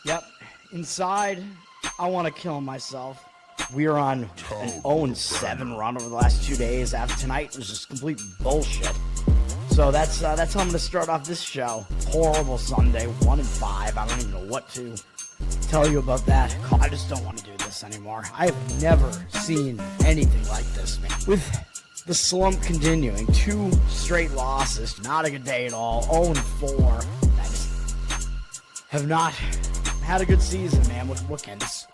Yep. Inside, I want to kill myself. We are on an 0-7 run over the last 2 days. After tonight was just complete bullshit. So that's how I'm going to start off this show. Horrible Sunday, 1-5. I don't even know what to tell you about that. I just don't want to do this anymore. I have never seen anything like this, man. With the slump continuing, 2 straight losses, not a good day at all. 0-4. I just have not had a good season, man. What can this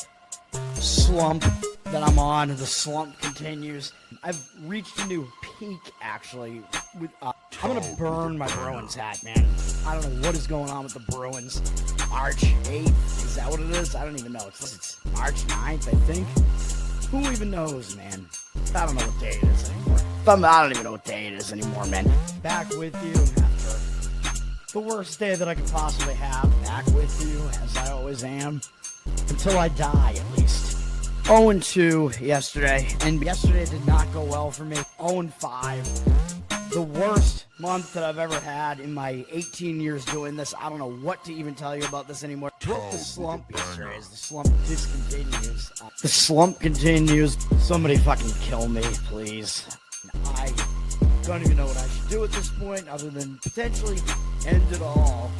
slump that I'm on? The slump continues. I've reached a new peak, actually. With I'm gonna burn my Bruins hat, man. I don't know what is going on with the Bruins. March 8th, is that what it is? I don't even know. It's March 9th, I think. Who even knows, man? I don't know what day it is anymore. I don't even know what day it is anymore, man. Back with you after the worst day that I could possibly have. Back with you, as I always am. Until I die, at least. 0-2 yesterday, and yesterday did not go well for me. 0-5. The worst month that I've ever had in my 18 years doing this. I don't know what to even tell you about this anymore. Broke the slump yesterday as the slump discontinues. The slump continues. Somebody fucking kill me, please. I don't even know what I should do at this point other than potentially end it all.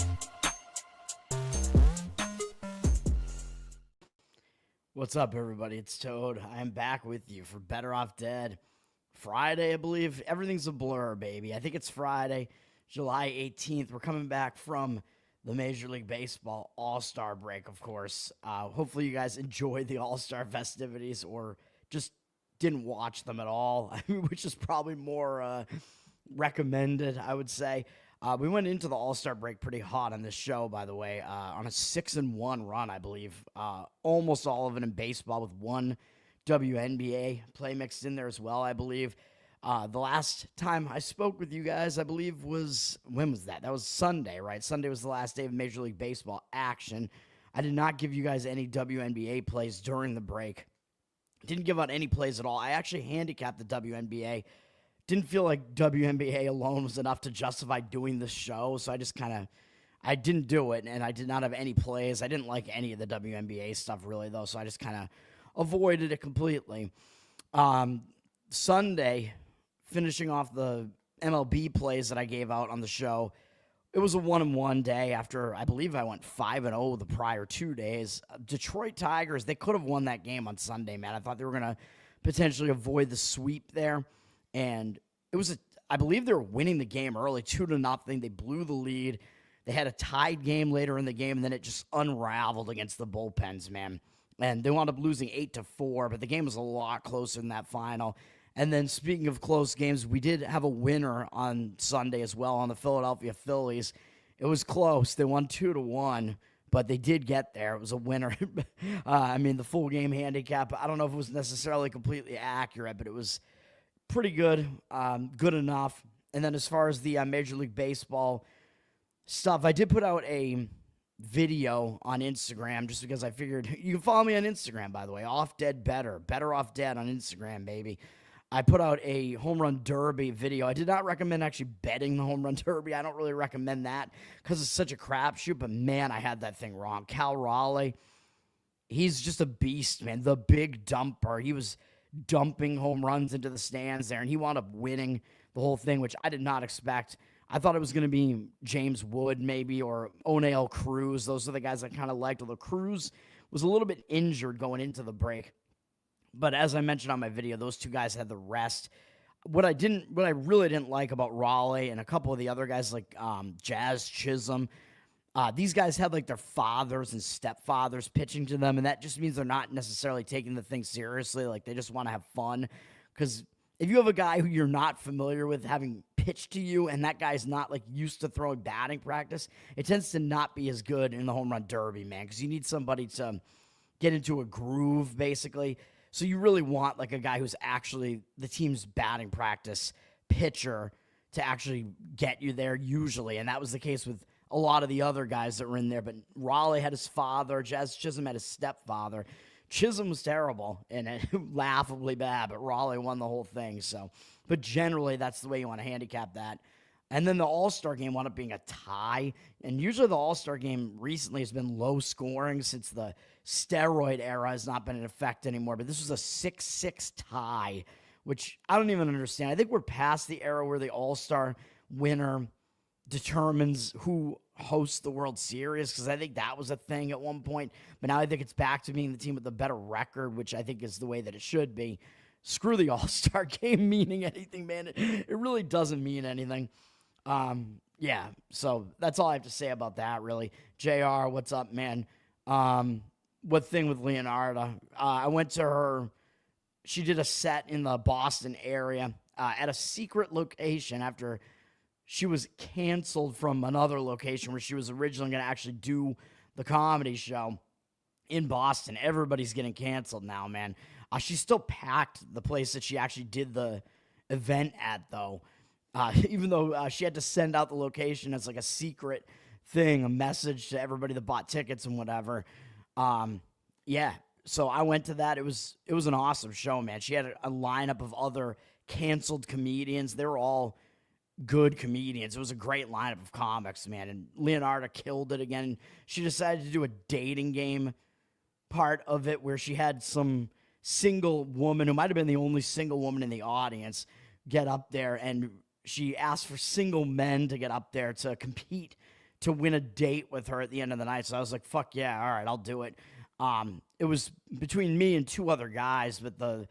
What's up, everybody? It's Toad. I am back with you for Bettor Off Dead. Friday, I believe. Everything's a blur, baby. I think it's Friday, July 18th. We're coming back from the Major League Baseball All-Star break, of course. Hopefully you guys enjoyed the All-Star festivities or just didn't watch them at all, which is probably more recommended, I would say. We went into the All-Star break pretty hot on this show, by the way, on a 6-1 run, I believe. Almost all of it in baseball with one WNBA play mixed in there as well, I believe. The last time I spoke with you guys, I believe was, when was that? That was Sunday, right? Sunday was the last day of Major League Baseball action. I did not give you guys any WNBA plays during the break. Didn't give out any plays at all. I actually handicapped the WNBA. Didn't feel like WNBA alone was enough to justify doing this show, so I didn't do it, and I did not have any plays. I didn't like any of the WNBA stuff, really, though, so I just kind of avoided it completely. Sunday, finishing off the MLB plays that I gave out on the show, it was a 1-1 day after I believe I went 5-0 the prior 2 days. Detroit Tigers, they could have won that game on Sunday, man. I thought they were going to potentially avoid the sweep there, and it was I believe they were winning the game early, 2-0. They blew the lead. They had a tied game later in the game, and then it just unraveled against the Bullpens, man. And they wound up losing 8-4, but the game was a lot closer than that final. And then speaking of close games, we did have a winner on Sunday as well on the Philadelphia Phillies. It was close. They won 2-1, but they did get there. It was a winner. The full game handicap, I don't know if it was necessarily completely accurate, but it was pretty good, good enough. And then as far as the Major League Baseball stuff, I did put out a video on Instagram just because I figured you can follow me on Instagram, by the way. Off Dead Bettor. Bettor Off Dead on Instagram, baby. I put out a home run derby video. I did not recommend actually betting the home run derby. I don't really recommend that because it's such a crapshoot, but man, I had that thing wrong. Cal Raleigh, he's just a beast, man. The big dumper. He was dumping home runs into the stands there, and he wound up winning the whole thing, which I did not expect. I thought it was going to be James Wood maybe or O'Neal Cruz. Those are the guys I kind of liked, although Cruz was a little bit injured going into the break. But as I mentioned on my video, those two guys had the rest. What I really didn't like about Raleigh and a couple of the other guys like Jazz Chisholm, these guys had like their fathers and stepfathers pitching to them, and that just means they're not necessarily taking the thing seriously. Like they just want to have fun. Because if you have a guy who you're not familiar with having pitched to you, and that guy's not like used to throwing batting practice, it tends to not be as good in the home run derby, man. Because you need somebody to get into a groove, basically. So you really want like a guy who's actually the team's batting practice pitcher to actually get you there usually. And that was the case with a lot of the other guys that were in there. But Raleigh had his father. Jazz Chisholm had his stepfather. Chisholm was terrible and laughably bad, but Raleigh won the whole thing. So, but generally, that's the way you want to handicap that. And then the All-Star game wound up being a tie. And usually the All-Star game recently has been low scoring since the steroid era has not been in effect anymore. But this was a 6-6 tie, which I don't even understand. I think we're past the era where the All-Star winner determines who hosts the World Series, because I think that was a thing at one point. But now I think it's back to being the team with the better record, which I think is the way that it should be. Screw the All-Star game meaning anything, man. It really doesn't mean anything. Yeah, so that's all I have to say about that, really. JR, what's up, man? What thing with Leonardo? I went to her. She did a set in the Boston area at a secret location after she was canceled from another location where she was originally going to actually do the comedy show in Boston. Everybody's getting canceled now, man. She still packed the place that she actually did the event at, though. Even though she had to send out the location as like a secret thing, a message to everybody that bought tickets and whatever. Yeah, so I went to that. It was an awesome show, man. She had a lineup of other canceled comedians. They were all good comedians. It was a great lineup of comics, man. And Leonardo killed it again. She decided to do a dating game part of it where she had some single woman who might have been the only single woman in the audience get up there, and she asked for single men to get up there to compete to win a date with her at the end of the night. So I was like, fuck yeah, all right, I'll do it. It was between me and two other guys, but the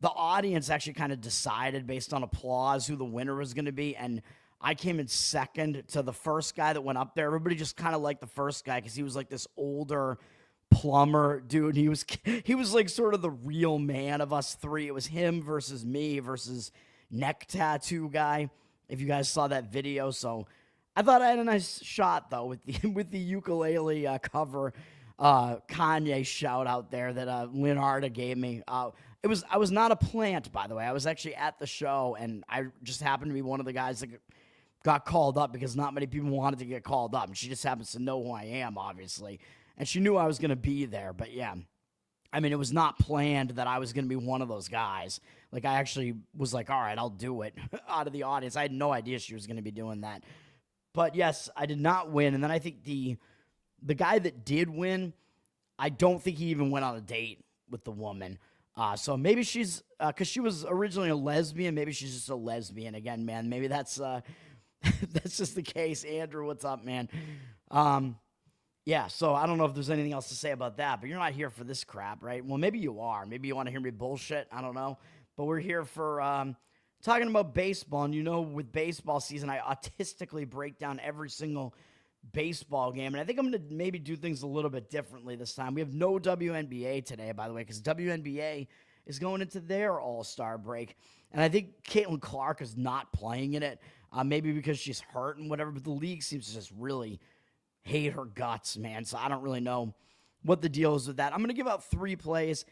audience actually kind of decided based on applause who the winner was going to be, and I came in second to the first guy that went up there. Everybody just kind of liked the first guy because he was like this older plumber dude. He was like sort of the real man of us three. It was him versus me versus neck tattoo guy, if you guys saw that video. So I thought I had a nice shot though with the ukulele cover Kanye shout out there that Leonardo gave me. I was not a plant, by the way. I was actually at the show, and I just happened to be one of the guys that got called up because not many people wanted to get called up, and she just happens to know who I am, obviously, and she knew I was going to be there. But yeah, I mean, it was not planned that I was going to be one of those guys. Like, I actually was like, all right, I'll do it out of the audience. I had no idea she was going to be doing that. But yes, I did not win. And then I think the guy that did win, I don't think he even went on a date with the woman. So maybe she's, because she was originally a lesbian, maybe she's just a lesbian again, man. Maybe that's that's just the case. Andrew, what's up, man? Yeah, so I don't know if there's anything else to say about that, but you're not here for this crap, right? Well, maybe you are. Maybe you want to hear me bullshit. I don't know. But we're here for talking about baseball. And, you know, with baseball season, I autistically break down every single baseball game. And I think I'm going to maybe do things a little bit differently this time. We have no WNBA today, by the way, because WNBA is going into their all-star break. And I think Caitlin Clark is not playing in it, maybe because she's hurt and whatever. But the league seems to just really hate her guts, man. So I don't really know what the deal is with that. I'm going to give out 3 plays.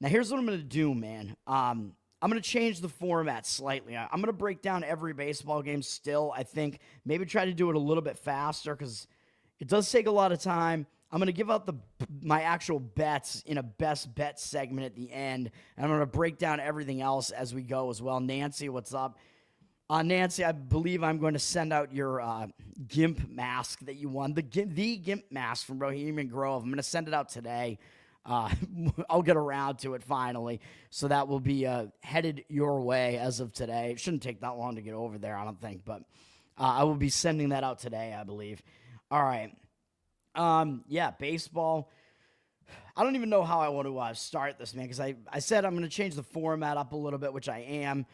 Now, here's what I'm going to do, man. I'm going to change the format slightly. I'm going to break down every baseball game still, I think. Maybe try to do it a little bit faster because it does take a lot of time. I'm going to give out my actual bets in a best bet segment at the end. And I'm going to break down everything else as we go as well. Nancy, what's up? Nancy, I believe I'm going to send out your GIMP mask that you won. The GIMP mask from Bohemian Grove. I'm going to send it out today. I'll get around to it finally. So that will be headed your way as of today. It shouldn't take that long to get over there, I don't think. But I will be sending that out today, I believe. All right. Yeah, baseball. I don't even know how I want to start this, man, because I said I'm going to change the format up a little bit, which I am.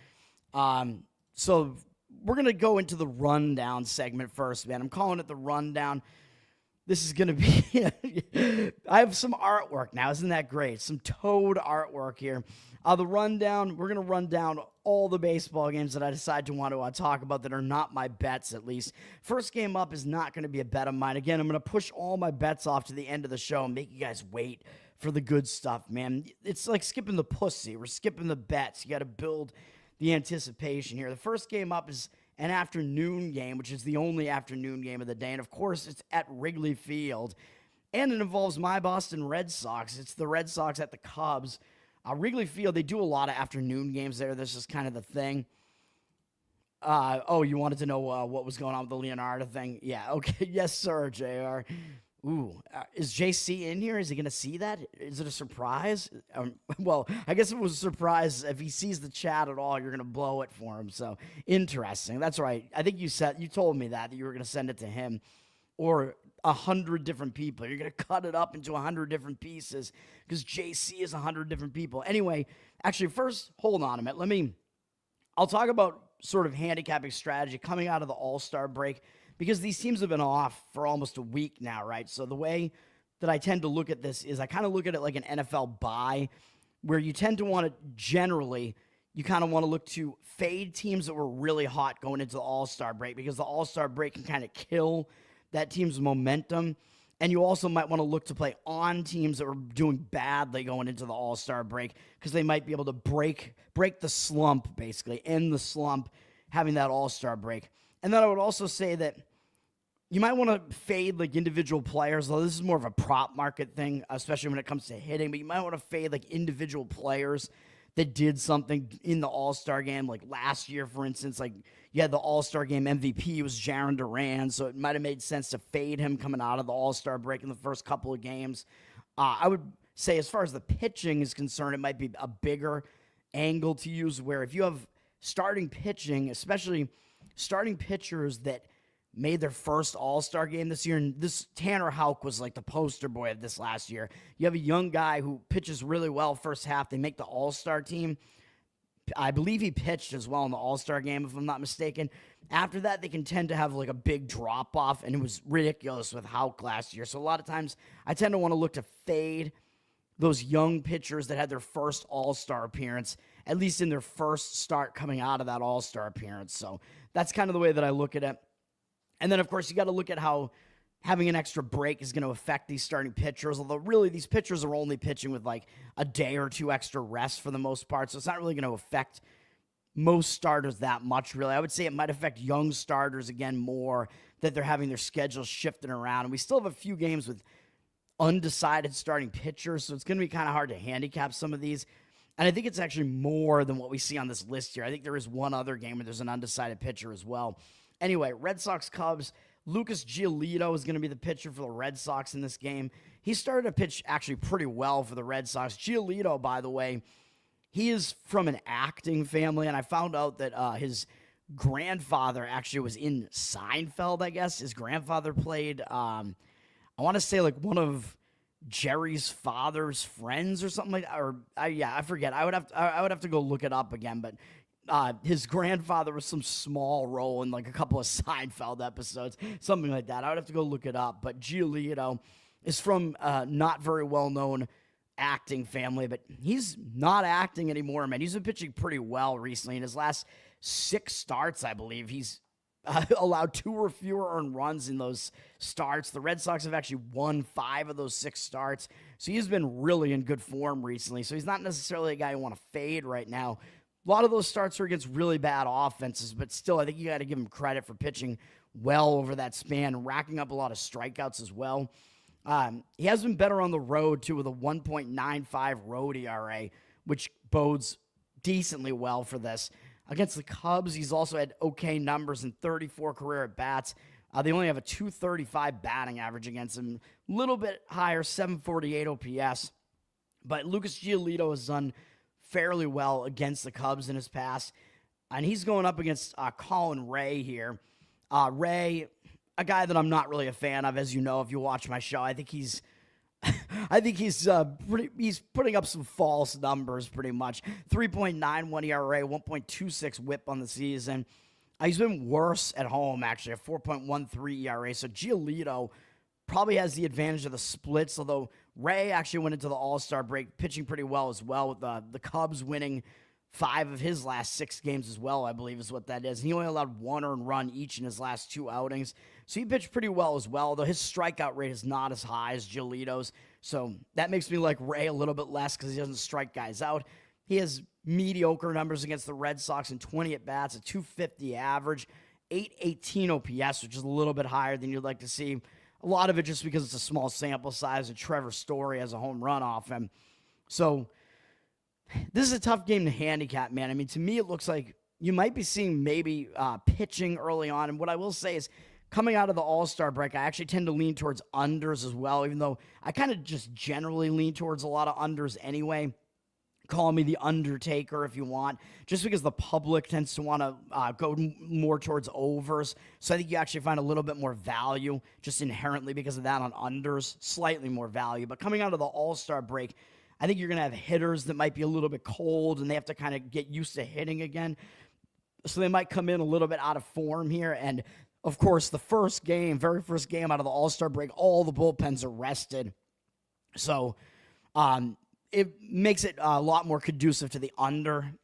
So we're going to go into the rundown segment first, man. I'm calling it the rundown. This is going to be, I have some artwork now. Isn't that great? Some Toad artwork here. The rundown, we're going to run down all the baseball games that I decide to want to talk about that are not my bets, at least. First game up is not going to be a bet of mine. Again, I'm going to push all my bets off to the end of the show and make you guys wait for the good stuff, man. It's like skipping the pussy. We're skipping the bets. You got to build the anticipation here. The first game up is an afternoon game, which is the only afternoon game of the day. And, of course, it's at Wrigley Field. And it involves my Boston Red Sox. It's the Red Sox at the Cubs. Wrigley Field, they do a lot of afternoon games there. This is kind of the thing. Oh, you wanted to know what was going on with the Leonardo thing? Yeah, okay. Yes, sir, JR. Ooh, is JC in here? Is he going to see that? Is it a surprise? Well, I guess it was a surprise. If he sees the chat at all, you're going to blow it for him. So interesting. That's right. I think you told me that you were going to send it to him or 100 different people. You're going to cut it up into 100 different pieces because JC is 100 different people. Anyway, actually, first, hold on a minute. I'll talk about sort of handicapping strategy coming out of the All-Star break because these teams have been off for almost a week now, right? So the way that I tend to look at this is I kind of look at it like an NFL bye where you tend to want to generally, you kind of want to look to fade teams that were really hot going into the All-Star break because the All-Star break can kind of kill that team's momentum. And you also might want to look to play on teams that were doing badly going into the All-Star break because they might be able to break the slump, basically, end the slump, having that All-Star break. And then I would also say that you might want to fade like individual players, though this is more of a prop market thing, especially when it comes to hitting, but you might want to fade like individual players that did something in the All-Star game, like last year, for instance, like you had the All-Star game MVP was Jarren Duran, so it might have made sense to fade him coming out of the All-Star break in the first couple of games. I would say as far as the pitching is concerned, it might be a bigger angle to use where if you have starting pitching, especially starting pitchers that made their first All-Star game this year, and this Tanner Houck was like the poster boy of this last year. You have a young guy who pitches really well first half. They make the All-Star team. I believe he pitched as well in the All-Star game, if I'm not mistaken. After that, they can tend to have like a big drop-off, and it was ridiculous with Houck last year. So a lot of times, I tend to want to look to fade those young pitchers that had their first All-Star appearance, at least in their first start coming out of that All-Star appearance. So that's kind of the way that I look at it. And then, of course, you got to look at how having an extra break is going to affect these starting pitchers, although really these pitchers are only pitching with like a day or two extra rest for the most part, so it's not really going to affect most starters that much, really. I would say it might affect young starters, again, more, that they're having their schedules shifting around. And we still have a few games with undecided starting pitchers, so it's going to be kind of hard to handicap some of these. And I think it's actually more than what we see on this list here. I think there is one other game where there's an undecided pitcher as well. Anyway, Red Sox Cubs, Lucas Giolito is going to be the pitcher for the Red Sox in this game. He started to pitch actually pretty well for the Red Sox. Giolito, by the way, he is from an acting family, and I found out that his grandfather actually was in Seinfeld, I guess. His grandfather played, I want to say like one of Jerry's father's friends or something like that. Or, I forget. I would have to go look it up again, but his grandfather was some small role in like a couple of Seinfeld episodes, something like that. I would have to go look it up. But Giolito is from not very well-known acting family, but he's not acting anymore, man. He's been pitching pretty well recently. In his last 6 starts, I believe, he's allowed 2 or fewer earned runs in those starts. The Red Sox have actually won 5 of those 6 starts, so he's been really in good form recently. So he's not necessarily a guy you want to fade right now. A lot of those starts are against really bad offenses, but still, I think you got to give him credit for pitching well over that span and racking up a lot of strikeouts as well. He has been better on the road, too, with a 1.95 road ERA, which bodes decently well for this. Against the Cubs, he's also had okay numbers in 34 career at-bats. They only have a 235 batting average against him. A little bit higher, 748 OPS. But Lucas Giolito has done fairly well against the Cubs in his past. And he's going up against Colin Ray here. Ray, a guy that I'm not really a fan of, as you know, if you watch my show. I think he's he's putting up some false numbers pretty much. 3.91 ERA, 1.26 whip on the season. He's been worse at home, actually, a 4.13 ERA. So Giolito probably has the advantage of the splits, although Ray actually went into the All-Star break pitching pretty well as well, with the Cubs winning 5 of his last 6 games as well, I believe is what that is. And he only allowed 1 earned run each in his last 2 outings. So he pitched pretty well as well, though his strikeout rate is not as high as Giolito's. So that makes me like Ray a little bit less because he doesn't strike guys out. He has mediocre numbers against the Red Sox in 20 at-bats, a 250 average, 818 OPS, which is a little bit higher than you'd like to see. A lot of it just because it's a small sample size, and Trevor Story has a home run off him. So this is a tough game to handicap, man. I mean, to me, it looks like you might be seeing maybe pitching early on. And what I will say is, coming out of the All-Star break, I actually tend to lean towards unders as well, even though I kind of just generally lean towards a lot of unders anyway. Call me the Undertaker if you want, just because the public tends to want to go more towards overs. So I think you actually find a little bit more value just inherently because of that on unders, slightly more value. But coming out of the All-Star break, I think you're going to have hitters that might be a little bit cold and they have to kind of get used to hitting again. So they might come in a little bit out of form here. And of course, the very first game out of the All-Star break, all the bullpens are rested. So, it makes it a lot more conducive to the under,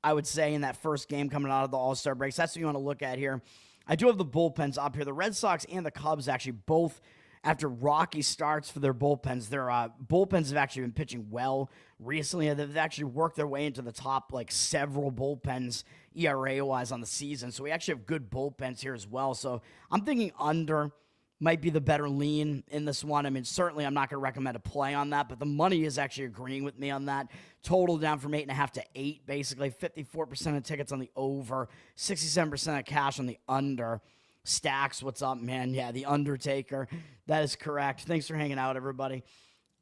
I would say, in that first game coming out of the All-Star break. So that's what you want to look at here. I do have the bullpens up here. The Red Sox and the Cubs actually both, after rocky starts for their bullpens, their bullpens have actually been pitching well recently. They've actually worked their way into the top, like, several bullpens ERA-wise on the season. So we actually have good bullpens here as well. So I'm thinking under might be the better lean in this one. I mean, certainly I'm not going to recommend a play on that, but the money is actually agreeing with me on that. Total down from 8.5 to 8, basically. 54% of tickets on the over, 67% of cash on the under. Stacks, what's up, man? Yeah, the Undertaker. That is correct. Thanks for hanging out, everybody.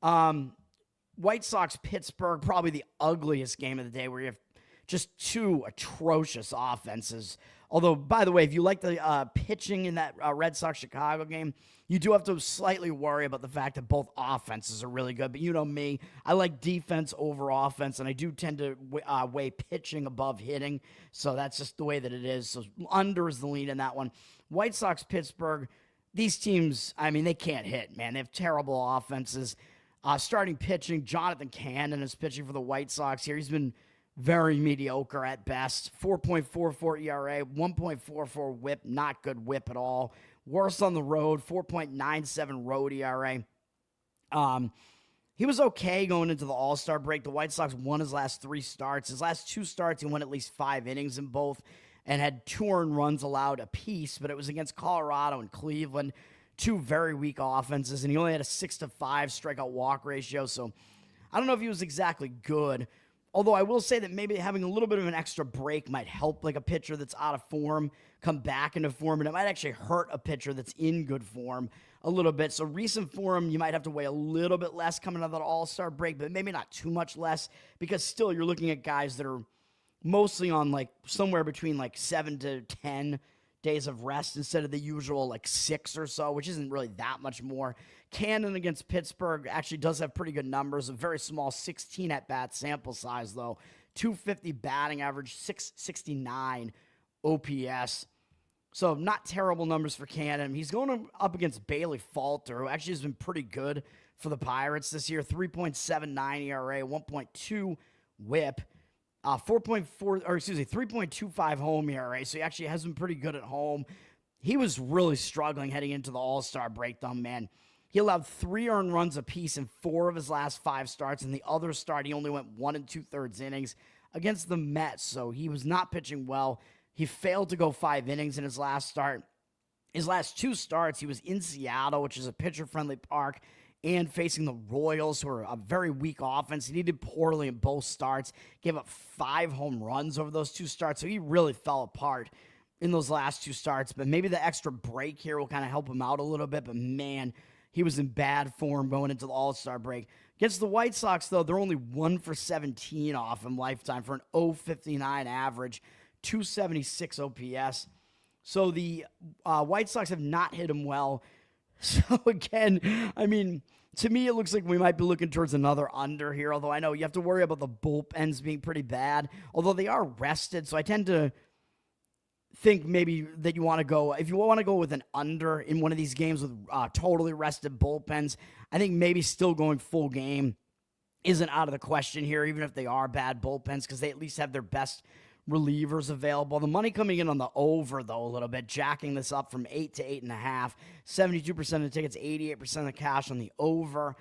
White Sox, Pittsburgh, probably the ugliest game of the day, where you have just two atrocious offenses. Although, by the way, if you like the pitching in that Red Sox-Chicago game, you do have to slightly worry about the fact that both offenses are really good. But you know me, I like defense over offense, and I do tend to weigh pitching above hitting. So that's just the way that it is. So under is the lead in that one. White Sox, Pittsburgh, these teams, I mean, they can't hit, man. They have terrible offenses. Starting pitching, Jonathan Cannon is pitching for the White Sox here. He's been very mediocre at best. 4.44 ERA, 1.44 whip, not good whip at all. Worse on the road, 4.97 road ERA. He was okay going into the All-Star break. The White Sox won his last 3 starts. His last 2 starts, he won at least 5 innings in both and had 2 earned runs allowed apiece, but it was against Colorado and Cleveland, 2 very weak offenses, and he only had a 6-5 strikeout walk ratio, so I don't know if he was exactly good. Although I will say that maybe having a little bit of an extra break might help, like a pitcher that's out of form come back into form, and it might actually hurt a pitcher that's in good form a little bit. So recent form, you might have to weigh a little bit less coming out of the All-Star break, but maybe not too much less, because still you're looking at guys that are mostly on like somewhere between like 7 to 10 days of rest instead of the usual like 6 or so, which isn't really that much more. Cannon against Pittsburgh actually does have pretty good numbers, a very small 16 at-bat sample size, though. 250 batting average, 669 OPS. So not terrible numbers for Cannon. He's going up against Bailey Falter, who actually has been pretty good for the Pirates this year. 3.79 ERA, 1.2 whip. 3.25 home ERA, so he actually has been pretty good at home. He was really struggling heading into the All-Star break, though, man. He allowed 3 earned runs apiece in 4 of his last 5 starts. In the other start, he only went 1 2/3 innings against the Mets, so he was not pitching well. He failed to go 5 innings in his last start. His last 2 starts, he was in Seattle, which is a pitcher-friendly park, and facing the Royals, who are a very weak offense. He did poorly in both starts, gave up 5 home runs over those 2 starts, so he really fell apart in those last 2 starts. But maybe the extra break here will kind of help him out a little bit, but man, he was in bad form going into the All-Star break. Against the White Sox, though, they're only 1 for 17 off him lifetime for an 0.59 average, 276 OPS. So the White Sox have not hit him well. So again, I mean, to me, it looks like we might be looking towards another under here, although I know you have to worry about the bullpens being pretty bad, although they are rested. So I tend to think maybe that you want to go, if you want to go with an under in one of these games with totally rested bullpens, I think maybe still going full game isn't out of the question here, even if they are bad bullpens, because they at least have their best relievers available. The money coming in on the over, though, a little bit, jacking this up from 8 to 8.5. 72% of the tickets, 88% of the cash on the over.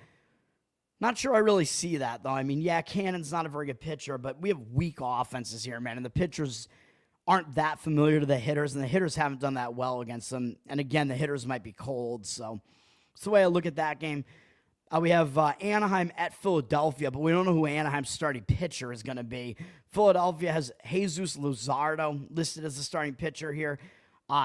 Not sure I really see that, though. I mean, yeah, Cannon's not a very good pitcher, but we have weak offenses here, man, and the pitchers aren't that familiar to the hitters, and the hitters haven't done that well against them. And again, the hitters might be cold, so it's the way I look at that game. We have Anaheim at Philadelphia, but we don't know who Anaheim's starting pitcher is going to be. Philadelphia has Jesus Luzardo listed as the starting pitcher here.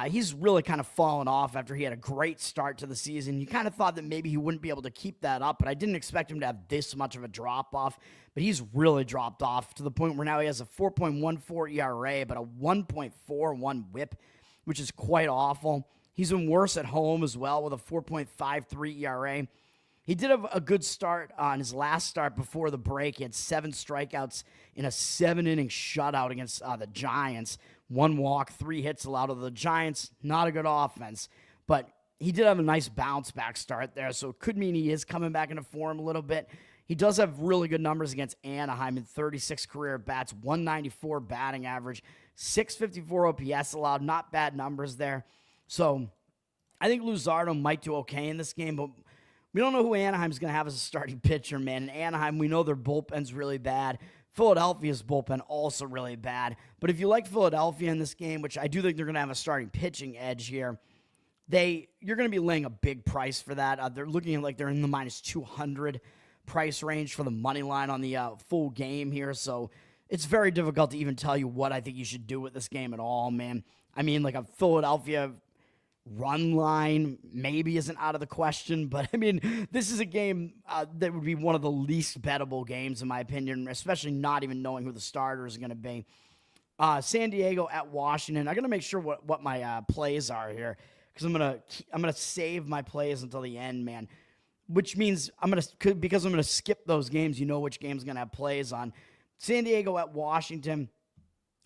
He's really kind of fallen off after he had a great start to the season. You kind of thought that maybe he wouldn't be able to keep that up, but I didn't expect him to have this much of a drop-off. But he's really dropped off to the point where now he has a 4.14 ERA, but a 1.41 whip, which is quite awful. He's been worse at home as well with a 4.53 ERA. He did have a good start on his last start before the break. He had 7 strikeouts in a 7-inning shutout against the Giants. 1 walk, 3 hits allowed to the Giants. Not a good offense, but he did have a nice bounce-back start there, so it could mean he is coming back into form a little bit. He does have really good numbers against Anaheim in 36 career at-bats, 194 batting average, 654 OPS allowed. Not bad numbers there. So I think Luzardo might do okay in this game, but we don't know who Anaheim's going to have as a starting pitcher, man. In Anaheim, we know their bullpen's really bad. Philadelphia's bullpen also really bad. But if you like Philadelphia in this game, which I do think they're going to have a starting pitching edge here, you're going to be laying a big price for that. They're looking like they're in the minus 200 price range for the money line on the full game here. So it's very difficult to even tell you what I think you should do with this game at all, man. I mean, like a Philadelphia run line maybe isn't out of the question, but I mean, this is a game that would be one of the least bettable games in my opinion, especially not even knowing who the starter is going to be. San Diego at Washington. I got to make sure what my plays are here because I'm gonna save my plays until the end, man. Which means because I'm gonna skip those games. You know which game's gonna have plays on. San Diego at Washington.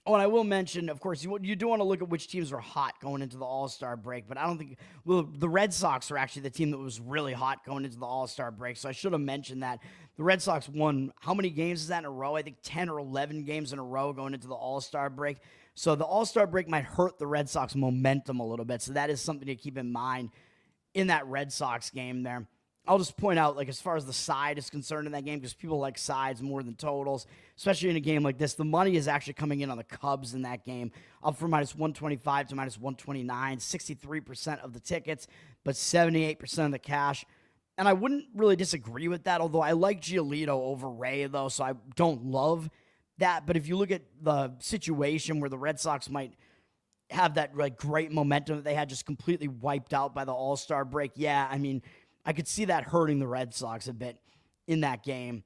Oh, and I will mention, of course, you do want to look at which teams are hot going into the All-Star break, but I don't think the Red Sox are actually the team that was really hot going into the All-Star break, so I should have mentioned that. The Red Sox won, how many games is that in a row? I think 10 or 11 games in a row going into the All-Star break. So the All-Star break might hurt the Red Sox momentum a little bit, so that is something to keep in mind in that Red Sox game there. I'll just point out, like, as far as the side is concerned in that game, because people like sides more than totals, especially in a game like this, the money is actually coming in on the Cubs in that game, up from minus 125 to minus 129, 63% of the tickets, but 78% of the cash. And I wouldn't really disagree with that, although I like Giolito over Ray, though, so I don't love that. But if you look at the situation where the Red Sox might have that like great momentum that they had just completely wiped out by the All-Star break, yeah, I mean, I could see that hurting the Red Sox a bit in that game.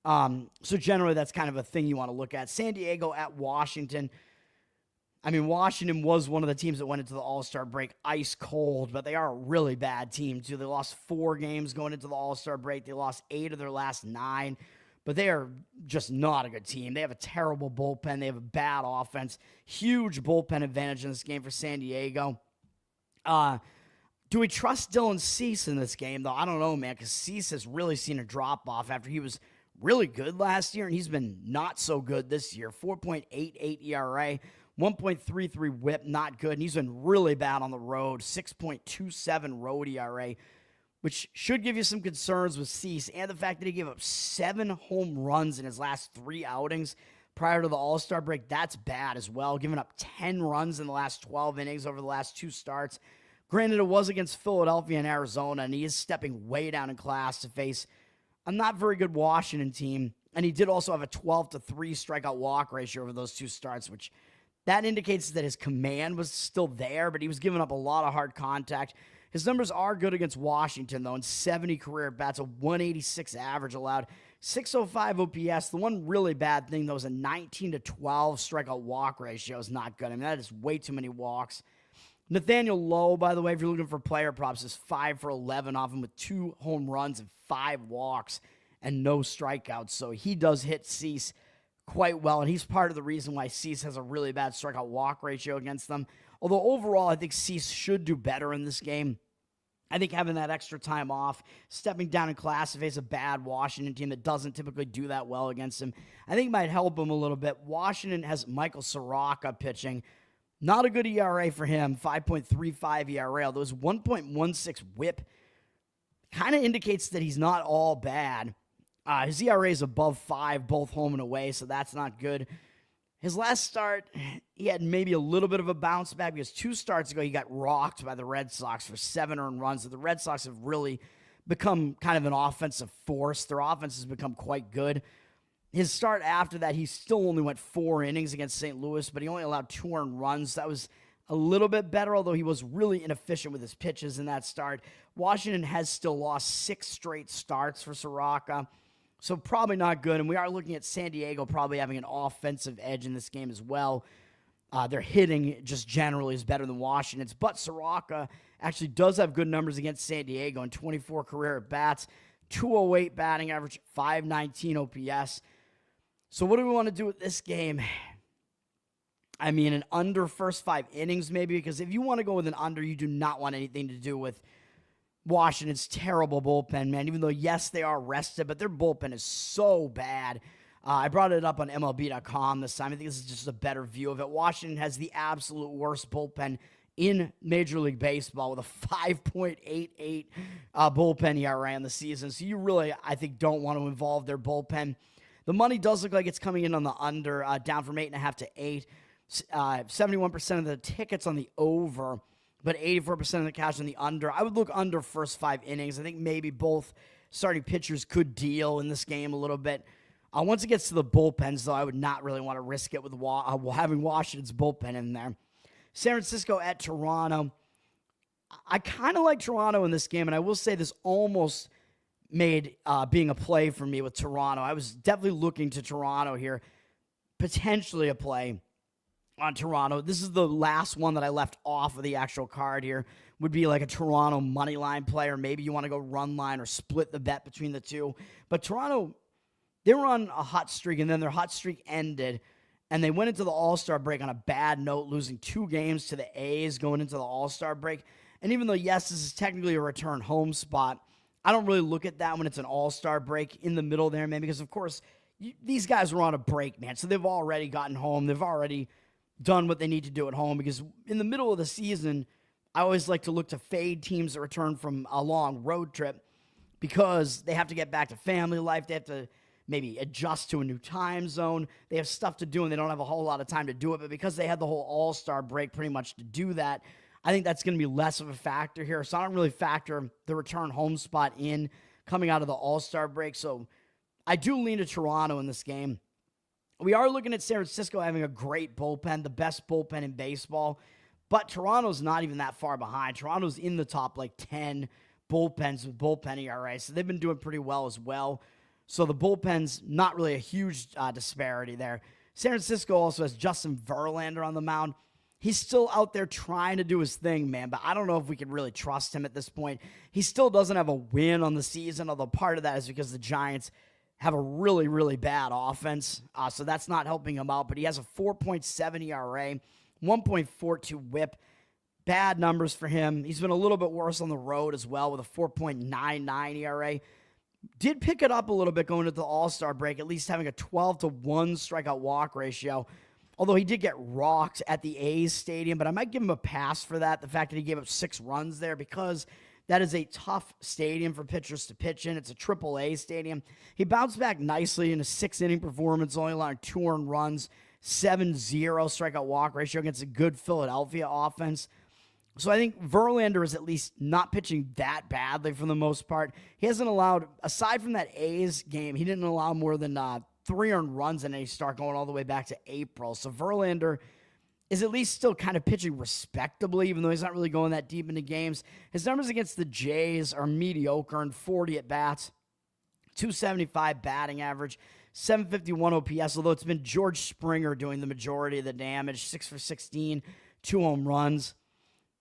So generally, that's kind of a thing you want to look at. San Diego at Washington. I mean, Washington was one of the teams that went into the All-Star break ice cold, but they are a really bad team, too. They lost 4 games going into the All-Star break. They lost 8 of their last 9, but they are just not a good team. They have a terrible bullpen. They have a bad offense. Huge bullpen advantage in this game for San Diego. Do we trust Dylan Cease in this game, though? I don't know, man, because Cease has really seen a drop-off after he was really good last year, and he's been not so good this year. 4.88 ERA, 1.33 whip, not good, and he's been really bad on the road. 6.27 road ERA, which should give you some concerns with Cease, and the fact that he gave up 7 home runs in his last 3 outings prior to the All-Star break. That's bad as well, giving up 10 runs in the last 12 innings over the last 2 starts. Granted, it was against Philadelphia and Arizona, and he is stepping way down in class to face a not very good Washington team. And he did also have a 12-3 strikeout walk ratio over those 2 starts, which that indicates that his command was still there, but he was giving up a lot of hard contact. His numbers are good against Washington, though, in 70 career at-bats, a 186 average allowed, 605 OPS. The one really bad thing, though, is a 19-12 strikeout walk ratio is not good. I mean, that is way too many walks. Nathaniel Lowe, by the way, if you're looking for player props, is 5 for 11 off him with 2 home runs and 5 walks and no strikeouts. So he does hit Cease quite well, and he's part of the reason why Cease has a really bad strikeout walk ratio against them. Although overall, I think Cease should do better in this game. I think having that extra time off, stepping down in class to face a bad Washington team that doesn't typically do that well against him, I think might help him a little bit. Washington has Michael Soroka pitching. Not a good ERA for him, 5.35 ERA, although his 1.16 whip kind of indicates that he's not all bad. His ERA is above 5, both home and away, so that's not good. His last start, he had maybe a little bit of a bounce back because 2 starts ago he got rocked by the Red Sox for 7 earned runs. So the Red Sox have really become kind of an offensive force. Their offense has become quite good. His start after that, he still only went 4 innings against St. Louis, but he only allowed 2 earned runs. That was a little bit better, although he was really inefficient with his pitches in that start. Washington has still lost 6 straight starts for Soroka, so probably not good. And we are looking at San Diego probably having an offensive edge in this game as well. Their hitting just generally is better than Washington's, but Soroka actually does have good numbers against San Diego in 24 career at-bats, 208 batting average, 519 OPS. So what do we want to do with this game? I mean, an under first 5 innings maybe, because if you want to go with an under, you do not want anything to do with Washington's terrible bullpen, man. Even though, yes, they are rested, but their bullpen is so bad. I brought it up on MLB.com this time. I think this is just a better view of it. Washington has the absolute worst bullpen in Major League Baseball with a 5.88 bullpen ERA on the season. So you really, I think, don't want to involve their bullpen. The money does look like it's coming in on the under, down from 8.5 to 8. 71% of the tickets on the over, but 84% of the cash on the under. I would look under first 5 innings. I think maybe both starting pitchers could deal in this game a little bit. Once it gets to the bullpens, though, I would not really want to risk it with having Washington's bullpen in there. San Francisco at Toronto. I kind of like Toronto in this game, and I will say this almost made being a play for me with Toronto. I was definitely looking to Toronto here, potentially a play on Toronto. This is the last one that I left off of the actual card here. Would be like a Toronto money line play, or maybe you want to go run line or split the bet between the two. But Toronto, they were on a hot streak, and then their hot streak ended, and they went into the All-Star break on a bad note, losing 2 games to the A's going into the All-Star break. And even though, yes, this is technically a return home spot, I don't really look at that when it's an All-Star break in the middle there, man, because, of course, these guys were on a break, man, so they've already gotten home. They've already done what they need to do at home, because in the middle of the season, I always like to look to fade teams that return from a long road trip because they have to get back to family life. They have to maybe adjust to a new time zone. They have stuff to do, and they don't have a whole lot of time to do it, but because they had the whole All-Star break pretty much to do that, I think that's going to be less of a factor here. So I don't really factor the return home spot in coming out of the All-Star break. So I do lean to Toronto in this game. We are looking at San Francisco having a great bullpen, the best bullpen in baseball, but Toronto's not even that far behind. Toronto's in the top 10 bullpens with bullpen ERA, so they've been doing pretty well as well. So the bullpen's not really a huge disparity there. San Francisco also has Justin Verlander on the mound. He's still out there trying to do his thing, man, but I don't know if we can really trust him at this point. He still doesn't have a win on the season, although part of that is because the Giants have a really, really bad offense, so that's not helping him out, but he has a 4.7 ERA, 1.42 whip. Bad numbers for him. He's been a little bit worse on the road as well with a 4.99 ERA. Did pick it up a little bit going into the All-Star break, at least having a 12-1 strikeout walk ratio, although he did get rocked at the A's stadium, but I might give him a pass for that, the fact that he gave up 6 runs there, because that is a tough stadium for pitchers to pitch in. It's a AAA stadium. He bounced back nicely in a 6-inning performance, only allowing 2 earned runs, 7-0 strikeout walk ratio against a good Philadelphia offense. So I think Verlander is at least not pitching that badly for the most part. He hasn't allowed, aside from that A's game, he didn't allow more than 3 earned runs in any start going all the way back to April. So Verlander is at least still kind of pitching respectably, even though he's not really going that deep into games. His numbers against the Jays are mediocre and 40 at-bats, 275 batting average, 751 OPS, although it's been George Springer doing the majority of the damage, 6 for 16, 2 home runs.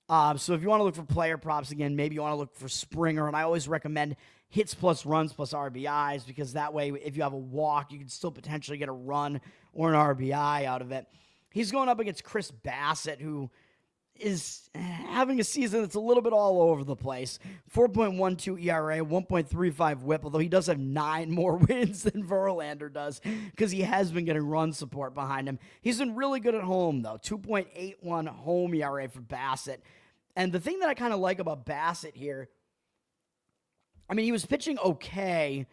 So if you want to look for player props, again, maybe you want to look for Springer, and I always recommend hits plus runs plus RBIs, because that way, if you have a walk, you can still potentially get a run or an RBI out of it. He's going up against Chris Bassett, who is having a season that's a little bit all over the place. 4.12 ERA, 1.35 whip, although he does have 9 more wins than Verlander does because he has been getting run support behind him. He's been really good at home, though. 2.81 home ERA for Bassett. And the thing that I kind of like about Bassett here, I mean, he was pitching okay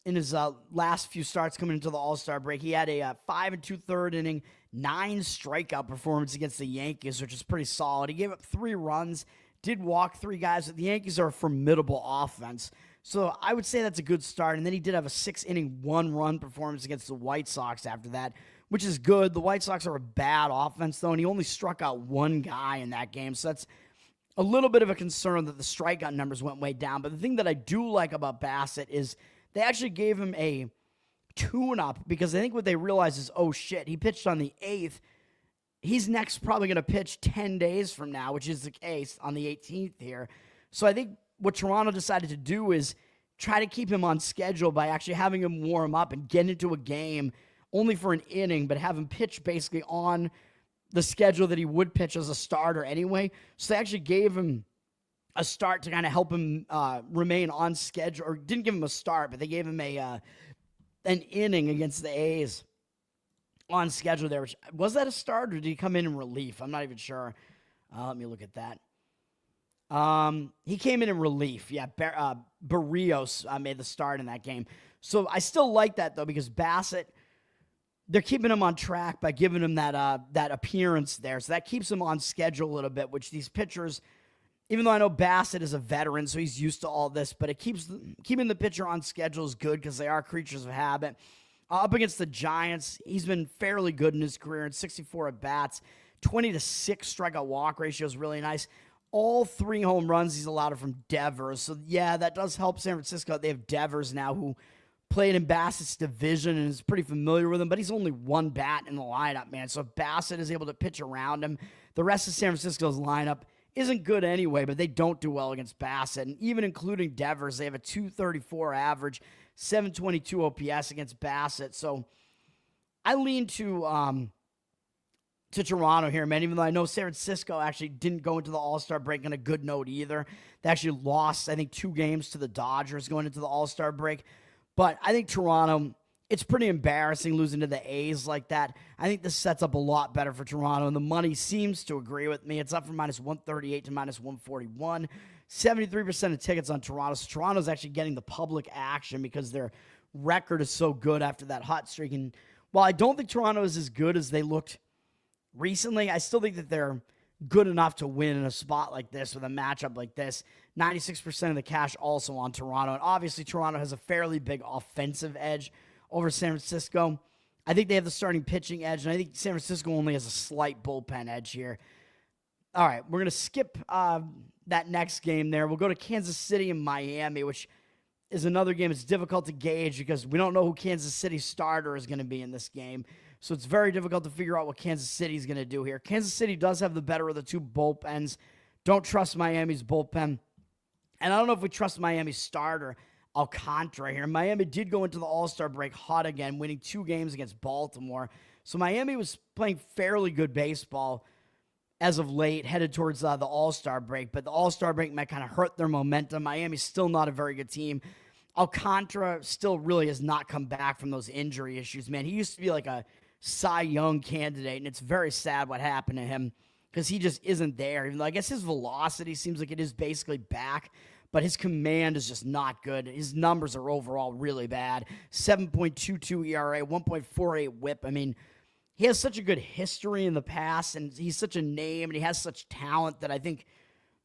in his last few starts coming into the All-Star break. He had a 5 2/3 inning, 9 strikeout performance against the Yankees, which is pretty solid. He gave up 3 runs, did walk 3 guys. The Yankees are a formidable offense. So I would say that's a good start. And then he did have a 6-inning, 1-run performance against the White Sox after that, which is good. The White Sox are a bad offense, though, and he only struck out one guy in that game. So that's a little bit of a concern that the strikeout numbers went way down. But the thing that I do like about Bassett is they actually gave him a tune-up, because I think what they realized is, oh, shit, he pitched on the 8th. He's next probably going to pitch 10 days from now, which is the case on the 18th here. So I think what Toronto decided to do is try to keep him on schedule by actually having him warm up and get into a game only for an inning, but have him pitch basically on the schedule that he would pitch as a starter anyway. So they actually gave him a start to kind of help him remain on schedule, or didn't give him a start, but they gave him an inning against the A's on schedule there. Which, was that a start, or did he come in relief? I'm not even sure. Let me look at that. He came in relief. Yeah, Barrios made the start in that game. So I still like that, though, because Bassett, they're keeping him on track by giving him that appearance there. So that keeps him on schedule a little bit, which these pitchers, even though I know Bassett is a veteran, so he's used to all this, but it keeping the pitcher on schedule is good because they are creatures of habit. Up against the Giants, he's been fairly good in his career in 64 at-bats. 20-6 strikeout walk ratio is really nice. All 3 home runs he's allowed from Devers. So, yeah, that does help San Francisco. They have Devers now, who played in Bassett's division and is pretty familiar with him, but he's only one bat in the lineup, man. So if Bassett is able to pitch around him, the rest of San Francisco's lineup isn't good anyway, but they don't do well against Bassett. And even including Devers, they have a 234 average, 722 OPS against Bassett. So I lean to Toronto here, man, even though I know San Francisco actually didn't go into the All-Star break on a good note either. They actually lost, I think, 2 games to the Dodgers going into the All-Star break. But I think Toronto, it's pretty embarrassing losing to the A's like that. I think this sets up a lot better for Toronto, and the money seems to agree with me. It's up from -138 to -141. 73% of tickets on Toronto. So Toronto's actually getting the public action because their record is so good after that hot streak. And while I don't think Toronto is as good as they looked recently, I still think that they're good enough to win in a spot like this with a matchup like this. 96% of the cash also on Toronto. And obviously Toronto has a fairly big offensive edge over San Francisco. I think they have the starting pitching edge, and I think San Francisco only has a slight bullpen edge here. All right, we're going to skip that next game there. We'll go to Kansas City and Miami, which is another game that's difficult to gauge because we don't know who Kansas City's starter is going to be in this game. So it's very difficult to figure out what Kansas City is going to do here. Kansas City does have the better of the 2 bullpens. Don't trust Miami's bullpen. And I don't know if we trust Miami's starter, Alcantara, here. Miami did go into the All-Star break hot again, winning 2 games against Baltimore. So Miami was playing fairly good baseball as of late, headed towards the All-Star break. But the All-Star break might kind of hurt their momentum. Miami's still not a very good team. Alcantara still really has not come back from those injury issues, man. He used to be like a Cy Young candidate, and it's very sad what happened to him because he just isn't there. Even though I guess his velocity seems like it is basically back, but his command is just not good. His numbers are overall really bad. 7.22 ERA, 1.48 whip. I mean, he has such a good history in the past, and he's such a name, and he has such talent that I think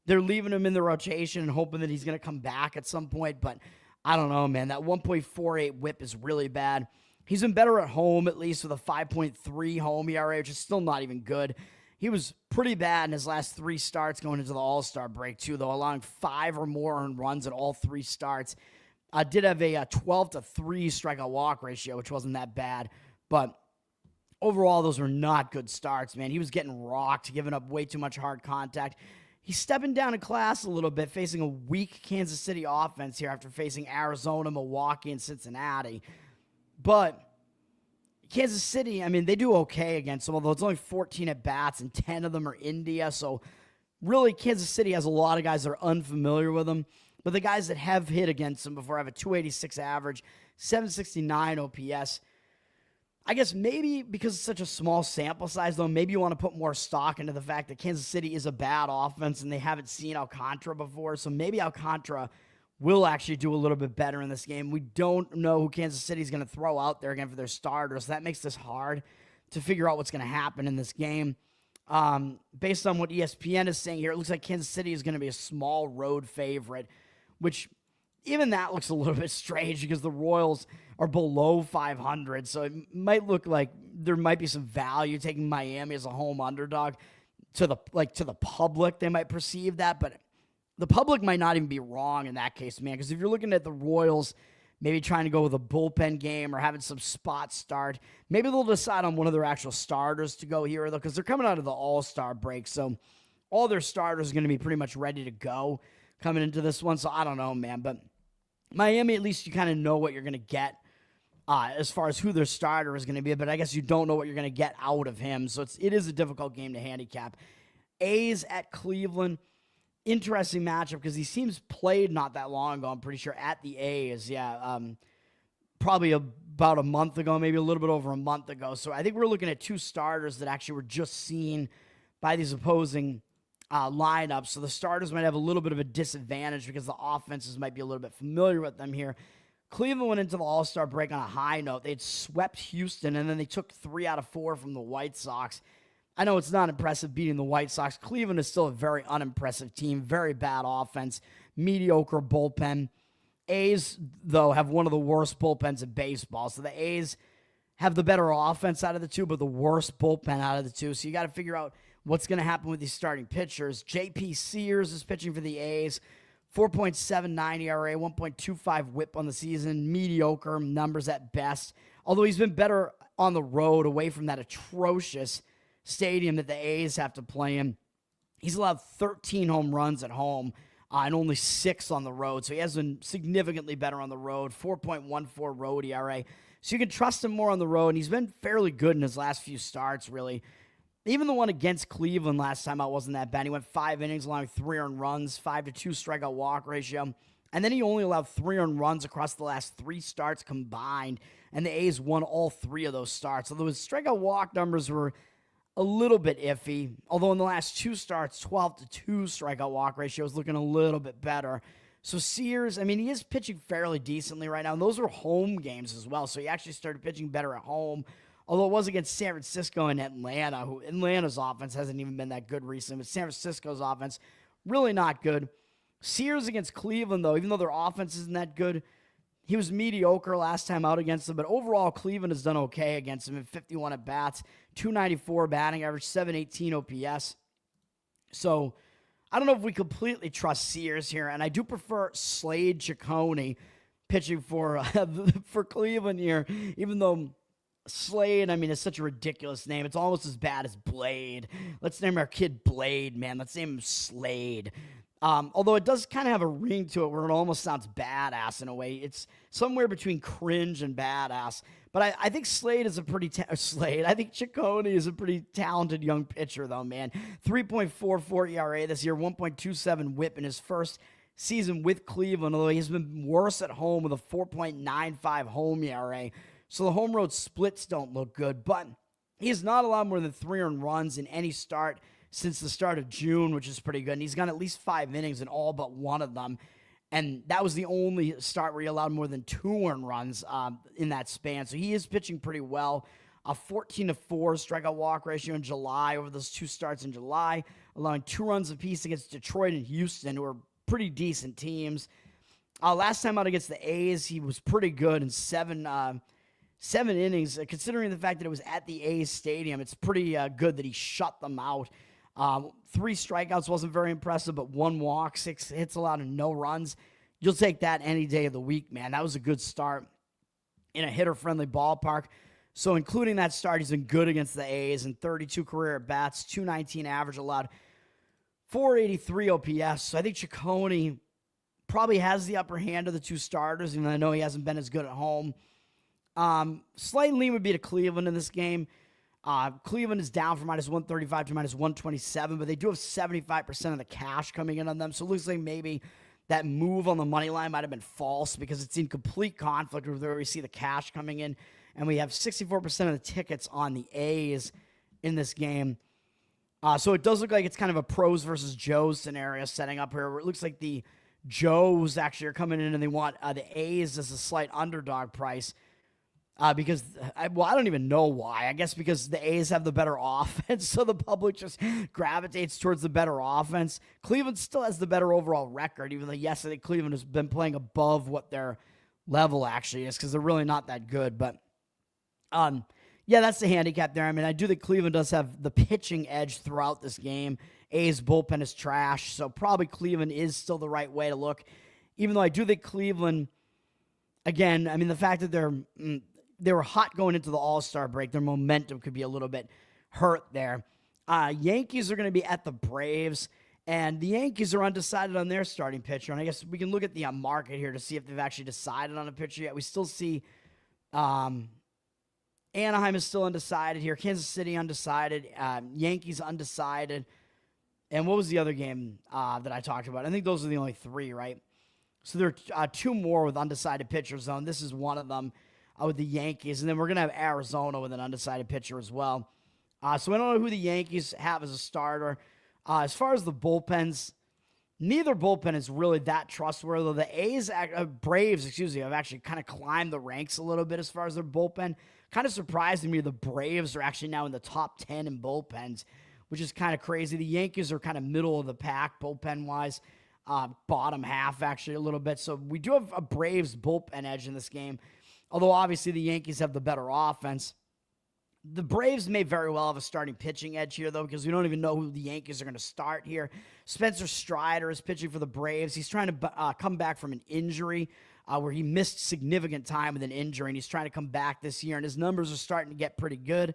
they're leaving him in the rotation and hoping that he's going to come back at some point. But I don't know, man. That 1.48 whip is really bad. He's been better at home, at least, with a 5.3 home ERA, which is still not even good. He was pretty bad in his last 3 starts going into the All-Star break, too, though, allowing 5 or more earned runs at all 3 starts. Did have a 12-3 strikeout walk ratio, which wasn't that bad. But overall, those were not good starts, man. He was getting rocked, giving up way too much hard contact. He's stepping down in class a little bit, facing a weak Kansas City offense here after facing Arizona, Milwaukee, and Cincinnati. But Kansas City, I mean, they do okay against them, although it's only 14 at-bats, and 10 of them are India. So really, Kansas City has a lot of guys that are unfamiliar with them. But the guys that have hit against them before have a 286 average, 769 OPS. I guess maybe because it's such a small sample size, though, maybe you want to put more stock into the fact that Kansas City is a bad offense and they haven't seen Alcantara before. So maybe Alcantara will actually do a little bit better in this game. We don't know who Kansas City is going to throw out there again for their starters. So that makes this hard to figure out what's going to happen in this game. Based on what ESPN is saying here, it looks like Kansas City is going to be a small road favorite, which even that looks a little bit strange because the Royals are below 500. So it might look like there might be some value taking Miami as a home underdog to the public. They might perceive that, but the public might not even be wrong in that case, man. Because if you're looking at the Royals maybe trying to go with a bullpen game or having some spot start, maybe they'll decide on one of their actual starters to go here, though, because they're coming out of the All-Star break. So all their starters are going to be pretty much ready to go coming into this one. So I don't know, man. But Miami, at least you kind of know what you're going to get as far as who their starter is going to be. But I guess you don't know what you're going to get out of him. So it is a difficult game to handicap. A's at Cleveland. Interesting matchup because these teams played not that long ago, I'm pretty sure, at the A's. Yeah, probably about a month ago, maybe a little bit over a month ago. So I think we're looking at two starters that actually were just seen by these opposing lineups. So the starters might have a little bit of a disadvantage because the offenses might be a little bit familiar with them here. Cleveland went into the All-Star break on a high note. They'd swept Houston, and then they took 3 out of 4 from the White Sox. I know it's not impressive beating the White Sox. Cleveland is still a very unimpressive team, very bad offense, mediocre bullpen. A's, though, have one of the worst bullpens in baseball. So the A's have the better offense out of the two, but the worst bullpen out of the two. So you got to figure out what's going to happen with these starting pitchers. J.P. Sears is pitching for the A's. 4.79 ERA, 1.25 whip on the season. Mediocre numbers at best. Although he's been better on the road away from that atrocious stadium that the A's have to play in. He's allowed 13 home runs at home and only 6 on the road. So he has been significantly better on the road. 4.14 road ERA. So you can trust him more on the road. And he's been fairly good in his last few starts, really. Even the one against Cleveland last time out wasn't that bad. He went 5 innings, allowing 3 earned runs, 5-2 strikeout walk ratio. And then he only allowed 3 earned runs across the last 3 starts combined. And the A's won all 3 of those starts. Although his strikeout walk numbers were a little bit iffy, although in the last 2 starts, 12-2 strikeout walk ratio is looking a little bit better. So Sears, I mean, he is pitching fairly decently right now, and those are home games as well, so he actually started pitching better at home, although it was against San Francisco and Atlanta, who Atlanta's offense hasn't even been that good recently, but San Francisco's offense, really not good. Sears against Cleveland, though, even though their offense isn't that good, he was mediocre last time out against them, but overall, Cleveland has done okay against him in 51 at-bats, 294 batting average, 718 OPS. So I don't know if we completely trust Sears here, and I do prefer Slade Cecconi pitching for Cleveland here, even though Slade, I mean, it's such a ridiculous name. It's almost as bad as Blade. Let's name our kid Blade, man. Let's name him Slade. Although it does kind of have a ring to it where it almost sounds badass in a way. It's somewhere between cringe and badass. But I think Slade is a pretty I think Cecconi is a pretty talented young pitcher, though, man. 3.44 ERA this year, 1.27 whip in his first season with Cleveland, although he's been worse at home with a 4.95 home ERA. So the home road splits don't look good. But he has not allowed more than 3 earned runs in any start since the start of June, which is pretty good. And he's gone at least 5 innings in all but one of them. And that was the only start where he allowed more than 2 earned runs in that span. So he is pitching pretty well. A 14-4 strikeout walk ratio in July over those 2 starts in July, allowing 2 runs apiece against Detroit and Houston, who are pretty decent teams. Last time out against the A's, he was pretty good in 7 innings. Considering the fact that it was at the A's stadium, it's pretty good that he shut them out. 3 strikeouts wasn't very impressive, but 1 walk, 6 hits allowed, and no runs. You'll take that any day of the week, man. That was a good start in a hitter-friendly ballpark. So including that start, he's been good against the A's in 32 career at-bats, 219 average allowed, 483 OPS. So I think Cecconi probably has the upper hand of the 2 starters, and I know he hasn't been as good at home. Slight lean would be to Cleveland in this game. Cleveland is down from minus 135 to minus 127, but they do have 75% of the cash coming in on them. So it looks like maybe that move on the money line might have been false because it's in complete conflict with where we see the cash coming in. And we have 64% of the tickets on the A's in this game. So it does look like it's kind of a pros versus Joes scenario setting up here, where it looks like the Joes actually are coming in and they want the A's as a slight underdog price. because I don't even know why. I guess because the A's have the better offense, so the public just gravitates towards the better offense. Cleveland still has the better overall record, even though, yes, I think Cleveland has been playing above what their level actually is because they're really not that good. But, yeah, that's the handicap there. I mean, I do think Cleveland does have the pitching edge throughout this game. A's bullpen is trash, so probably Cleveland is still the right way to look, even though I do think Cleveland, again, I mean, the fact that they were hot going into the All-Star break. Their momentum could be a little bit hurt there. Yankees are going to be at the Braves, and the Yankees are undecided on their starting pitcher. And I guess we can look at the market here to see if they've actually decided on a pitcher yet. We still see Anaheim is still undecided here. Kansas City undecided. Yankees undecided. And what was the other game that I talked about? I think those are the only three, right? So there are two more with undecided pitchers, though, and this is one of them. With the Yankees, and then we're going to have Arizona with an undecided pitcher as well. So I don't know who the Yankees have as a starter. As far as the bullpens, neither bullpen is really that trustworthy. The Braves, have actually kind of climbed the ranks a little bit as far as their bullpen. Kind of surprising me the Braves are actually now in the top 10 in bullpens, which is kind of crazy. The Yankees are kind of middle of the pack bullpen-wise, bottom half actually a little bit. So we do have a Braves bullpen edge in this game. Although, obviously, the Yankees have the better offense. The Braves may very well have a starting pitching edge here, though, because we don't even know who the Yankees are going to start here. Spencer Strider is pitching for the Braves. He's trying to come back from an injury where he missed significant time with an injury, and he's trying to come back this year, and his numbers are starting to get pretty good.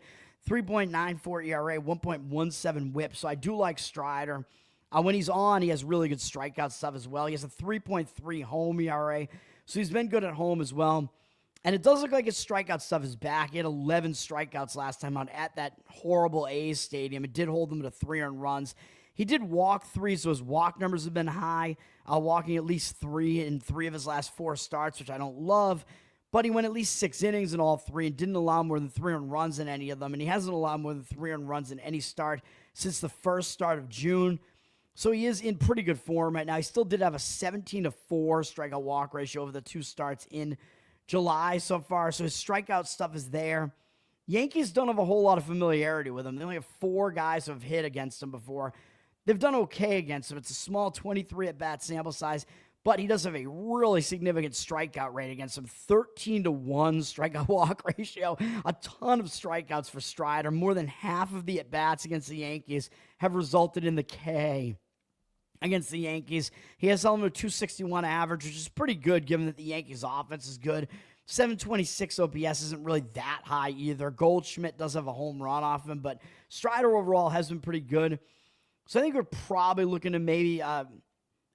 3.94 ERA, 1.17 whip, so I do like Strider. When he's on, he has really good strikeout stuff as well. He has a 3.3 home ERA, so he's been good at home as well. And it does look like his strikeout stuff is back. He had 11 strikeouts last time out at that horrible A's stadium. It did hold him to 3 earned runs. He did walk 3, so his walk numbers have been high, walking at least 3 in 3 of his last 4 starts, which I don't love. But he went at least 6 innings in all 3 and didn't allow more than 3 earned runs in any of them. And he hasn't allowed more than 3 earned runs in any start since the first start of June. So he is in pretty good form right now. He still did have a 17-4 strikeout walk ratio over the 2 starts in July so far, so his strikeout stuff is there. Yankees don't have a whole lot of familiarity with him. They only have 4 guys who have hit against him before. They've done okay against him. It's a small 23 at-bat sample size, but he does have a really significant strikeout rate against him. 13-1 strikeout walk ratio. A ton of strikeouts for Strider. More than half of the at-bats against the Yankees have resulted in the K. Against the Yankees, he has held him to 261 average, which is pretty good given that the Yankees' offense is good. 726 OPS isn't really that high either. Goldschmidt does have a home run off him, but Strider overall has been pretty good. So I think we're probably looking to maybe,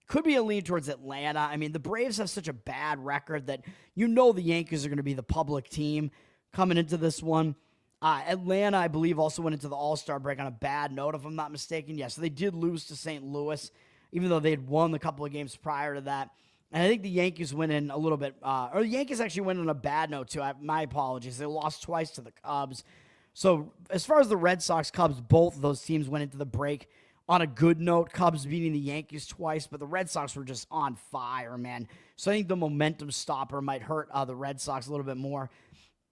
could be a lean towards Atlanta. I mean, the Braves have such a bad record that the Yankees are going to be the public team coming into this one. Atlanta, I believe, also went into the All-Star break on a bad note, if I'm not mistaken. Yeah, so they did lose to St. Louis, even though they had won a couple of games prior to that. And I think the Yankees went in a little bit, or the Yankees actually went on a bad note, too. My apologies. They lost twice to the Cubs. So as far as the Red Sox, Cubs, both of those teams went into the break on a good note. Cubs beating the Yankees twice, but the Red Sox were just on fire, man. So I think the momentum stopper might hurt the Red Sox a little bit more.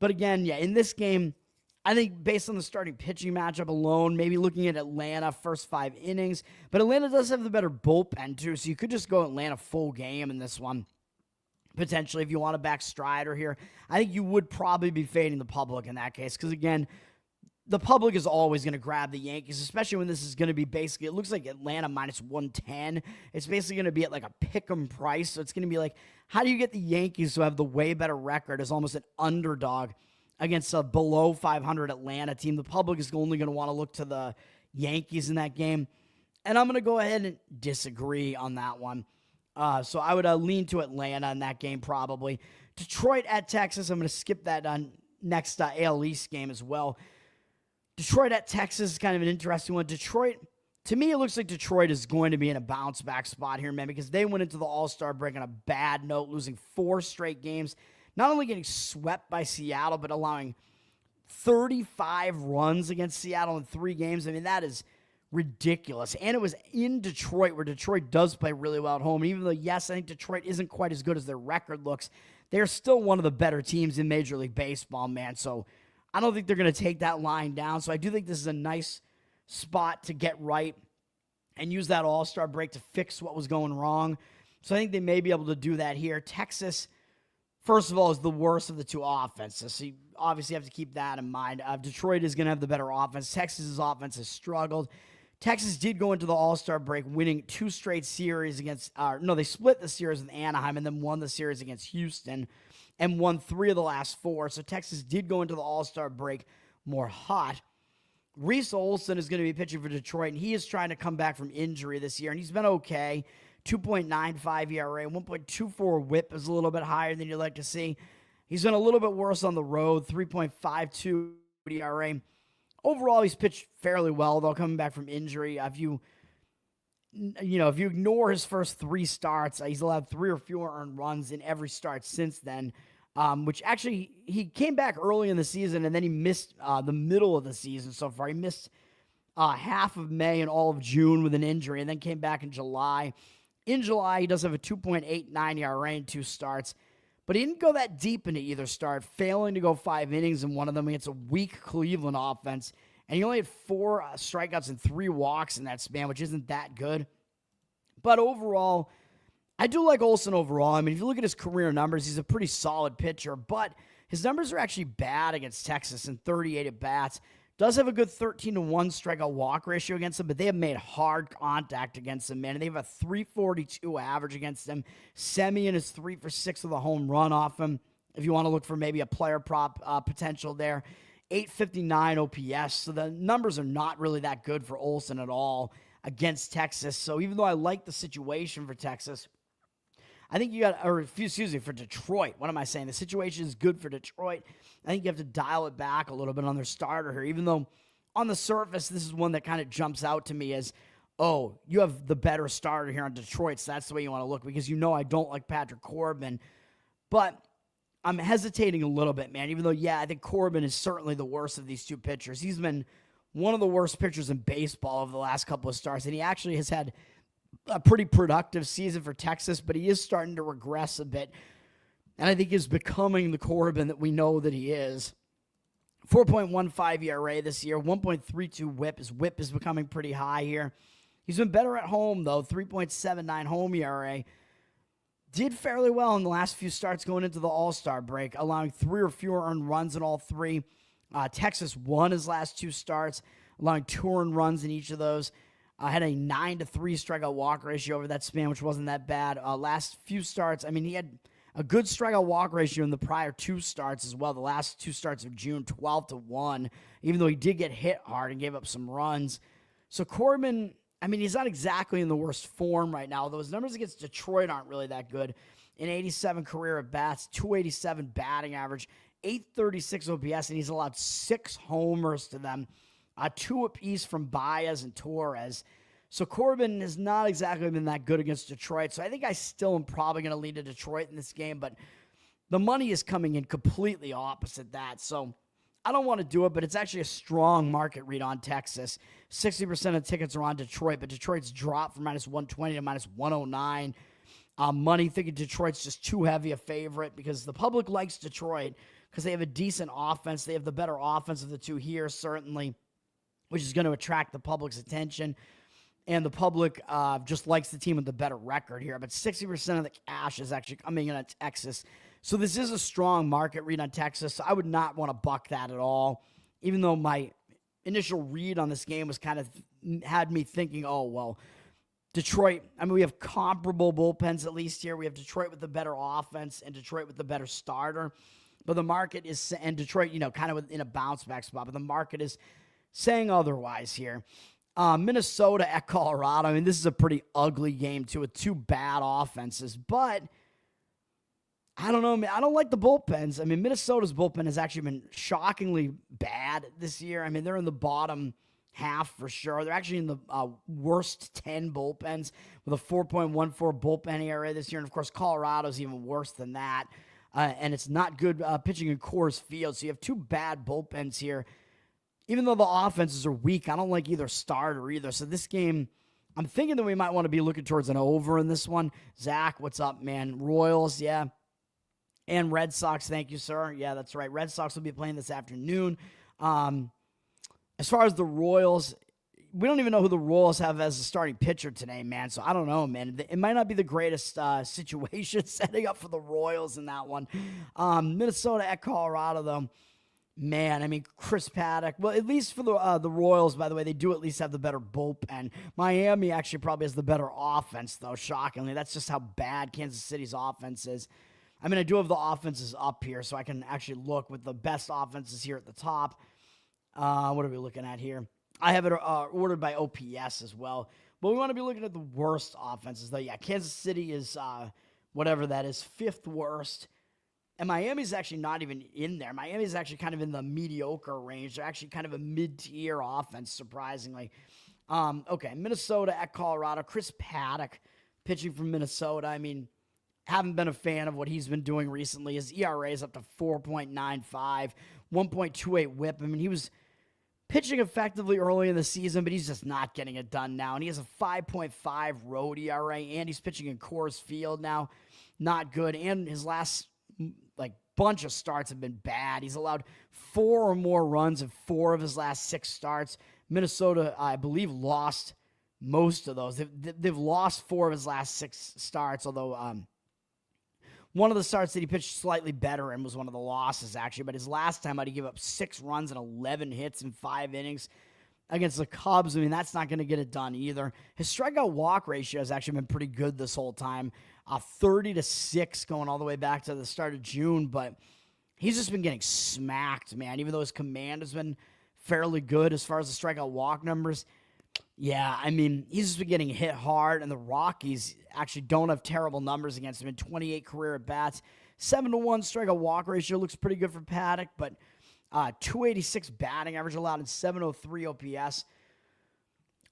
But again, yeah, in this game, I think based on the starting pitching matchup alone, maybe looking at Atlanta first 5 innings. But Atlanta does have the better bullpen, too, so you could just go Atlanta full game in this one. Potentially, if you want to back Strider here. I think you would probably be fading the public in that case, because, again, the public is always going to grab the Yankees, especially when this is going to be basically, it looks like Atlanta minus 110. It's basically going to be at like a pick'em price, so it's going to be like, how do you get the Yankees who have the way better record as almost an underdog against a below 500 Atlanta team? The public is only going to want to look to the Yankees in that game. And I'm going to go ahead and disagree on that one. So I would lean to Atlanta in that game probably. Detroit at Texas, I'm going to skip that next AL East game as well. Detroit at Texas is kind of an interesting one. Detroit, to me, it looks like Detroit is going to be in a bounce-back spot here, man, because they went into the All-Star break on a bad note, losing 4 straight games. Not only getting swept by Seattle, but allowing 35 runs against Seattle in 3 games. I mean, that is ridiculous. And it was in Detroit, where Detroit does play really well at home. And even though, yes, I think Detroit isn't quite as good as their record looks, they're still one of the better teams in Major League Baseball, man. So I don't think they're going to take that line down. So I do think this is a nice spot to get right and use that All-Star break to fix what was going wrong. So I think they may be able to do that here. Texas, first of all, is the worst of the two offenses. So you obviously have to keep that in mind. Detroit is going to have the better offense. Texas's offense has struggled. Texas did go into the All-Star break winning 2 straight series against, they split the series with Anaheim and then won the series against Houston and won 3 of the last 4. So Texas did go into the All-Star break more hot. Reese Olson is going to be pitching for Detroit, and he is trying to come back from injury this year, and he's been okay. 2.95 ERA, 1.24 whip is a little bit higher than you'd like to see. He's been a little bit worse on the road, 3.52 ERA. Overall, he's pitched fairly well, though, coming back from injury. If you ignore his first 3 starts, he's allowed 3 or fewer earned runs in every start since then, which actually he came back early in the season, and then he missed the middle of the season so far. He missed half of May and all of June with an injury, and then came back in July. In July, he does have a 2.89 ERA in 2 starts, but he didn't go that deep into either start, failing to go 5 innings in one of them against a weak Cleveland offense, and he only had 4 strikeouts and 3 walks in that span, which isn't that good. But overall, I do like Olson overall. I mean, if you look at his career numbers, he's a pretty solid pitcher, but his numbers are actually bad against Texas in 38 at-bats. Does have a good 13-1 strikeout walk ratio against them, but they have made hard contact against them, man. And they have a 342 average against them. Semien is 3 for 6 with a home run off him. If you want to look for maybe a player prop potential there, 859 OPS. So the numbers are not really that good for Olson at all against Texas. So even though I like the situation for Texas, I think for Detroit. What am I saying? The situation is good for Detroit. I think you have to dial it back a little bit on their starter here, even though on the surface, this is one that kind of jumps out to me as, oh, you have the better starter here on Detroit, so that's the way you want to look, because I don't like Patrick Corbin. But I'm hesitating a little bit, man, even though, I think Corbin is certainly the worst of these 2 pitchers. He's been one of the worst pitchers in baseball over the last couple of starts, and he actually has had a pretty productive season for Texas, but he is starting to regress a bit. And I think he's becoming the Corbin that we know that he is. 4.15 ERA this year, 1.32 whip. His whip is becoming pretty high here. He's been better at home, though, 3.79 home ERA. Did fairly well in the last few starts going into the All-Star break, allowing 3 or fewer earned runs in all 3. Texas won his last 2 starts, allowing 2 earned runs in each of those. Had a 9-3 strikeout walk ratio over that span, which wasn't that bad. Last few starts, he had a good strikeout walk ratio in the prior 2 starts as well. The last 2 starts of June, 12-1, even though he did get hit hard and gave up some runs. So Corbin, he's not exactly in the worst form right now, although his numbers against Detroit aren't really that good. In 87 career at-bats, 287 batting average, 836 OPS, and he's allowed 6 homers to them. 2 apiece from Baez and Torres. So Corbin has not exactly been that good against Detroit. So I think I still am probably going to lean to Detroit in this game, but the money is coming in completely opposite that. So I don't want to do it, but it's actually a strong market read on Texas. 60% of tickets are on Detroit, but Detroit's dropped from -120 to -109. Money thinking Detroit's just too heavy a favorite because the public likes Detroit because they have a decent offense. They have the better offense of the 2 here, certainly, which is going to attract the public's attention. And the public just likes the team with the better record here. But 60% of the cash is actually coming in at Texas. So this is a strong market read on Texas. So I would not want to buck that at all. Even though my initial read on this game was kind of had me thinking, oh, well, Detroit, we have comparable bullpens at least here. We have Detroit with the better offense and Detroit with the better starter. But the market is, and Detroit, kind of in a bounce back spot. But the market is saying otherwise here. Minnesota at Colorado. This is a pretty ugly game, too, with 2 bad offenses. But I don't know, man. I don't like the bullpens. Minnesota's bullpen has actually been shockingly bad this year. They're in the bottom half for sure. They're actually in the worst 10 bullpens with a 4.14 bullpen ERA this year. And, of course, Colorado's even worse than that. And it's not good pitching in Coors Field. So you have 2 bad bullpens here. Even though the offenses are weak, I don't like either starter either. So this game, I'm thinking that we might want to be looking towards an over in this one. Zach, what's up, man? Royals, yeah. And Red Sox, thank you, sir. Yeah, that's right. Red Sox will be playing this afternoon. As far as the Royals, we don't even know who the Royals have as a starting pitcher today, man. So I don't know, man. It might not be the greatest situation setting up for the Royals in that one. Minnesota at Colorado, though. Man, I mean, Chris Paddack. Well, at least for the Royals, by the way, they do at least have the better bullpen. Miami actually probably has the better offense, though, shockingly. That's just how bad Kansas City's offense is. I mean, I do have the offenses up here, so I can actually look with the best offenses here at the top. What are we looking at here? I have it ordered by OPS as well. But we want to be looking at the worst offenses, though. Yeah, Kansas City is, whatever that is, 5th worst. And Miami's actually not even in there. Miami's actually kind of in the mediocre range. They're actually kind of a mid-tier offense, surprisingly. Okay, Minnesota at Colorado. Chris Paddack pitching from Minnesota. I mean, haven't been a fan of what he's been doing recently. His ERA is up to 4.95, 1.28 whip. I mean, he was pitching effectively early in the season, but he's just not getting it done now. And he has a 5.5 road ERA, and he's pitching in Coors Field now. Not good. And his last bunch of starts have been bad. He's allowed 4 or more runs in 4 of his last 6 starts. Minnesota, I believe, lost most of those. They've lost 4 of his last 6 starts, although one of the starts that he pitched slightly better in was one of the losses, actually. But his last time out, he gave up 6 runs and 11 hits in 5 innings against the Cubs. I mean, that's not going to get it done either. His strikeout walk ratio has actually been pretty good this whole time. 30-6 going all the way back to the start of June, but he's just been getting smacked, man. Even though his command has been fairly good as far as the strikeout walk numbers. Yeah, I mean, he's just been getting hit hard, and the Rockies actually don't have terrible numbers against him in 28 career at-bats. 7-1 strikeout walk ratio looks pretty good for Paddack, but 286 batting average allowed and 703 OPS.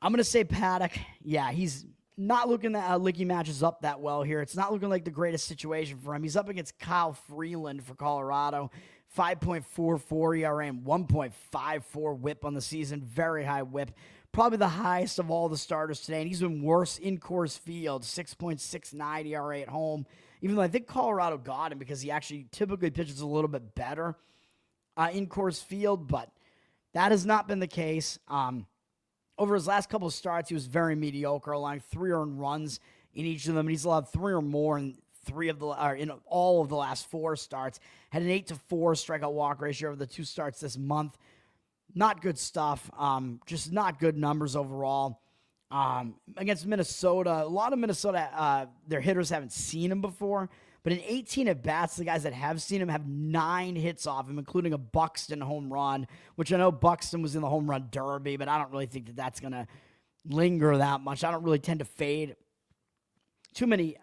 I'm going to say Paddack, yeah, he's not looking like he matches up that well here. It's not looking like the greatest situation for him. He's up against Kyle Freeland for Colorado. 5.44 ERA and 1.54 whip on the season. Very high whip. Probably the highest of all the starters today. And he's been worse in Coors Field. 6.69 ERA at home. Even though I think Colorado got him because he actually typically pitches a little bit better in Coors Field. But that has not been the case. Over his last couple of starts, he was very mediocre, allowing 3 earned runs in each of them. And he's allowed 3 or more in all of the last 4 starts. Had an 8-4 strikeout walk ratio over the 2 starts this month. Not good stuff. Just not good numbers overall. Against Minnesota, a lot of Minnesota, their hitters haven't seen him before. But in 18 at-bats, the guys that have seen him have 9 hits off him, including a Buxton home run, which I know Buxton was in the home run derby, but I don't really think that that's going to linger that much. I don't really tend to fade too many,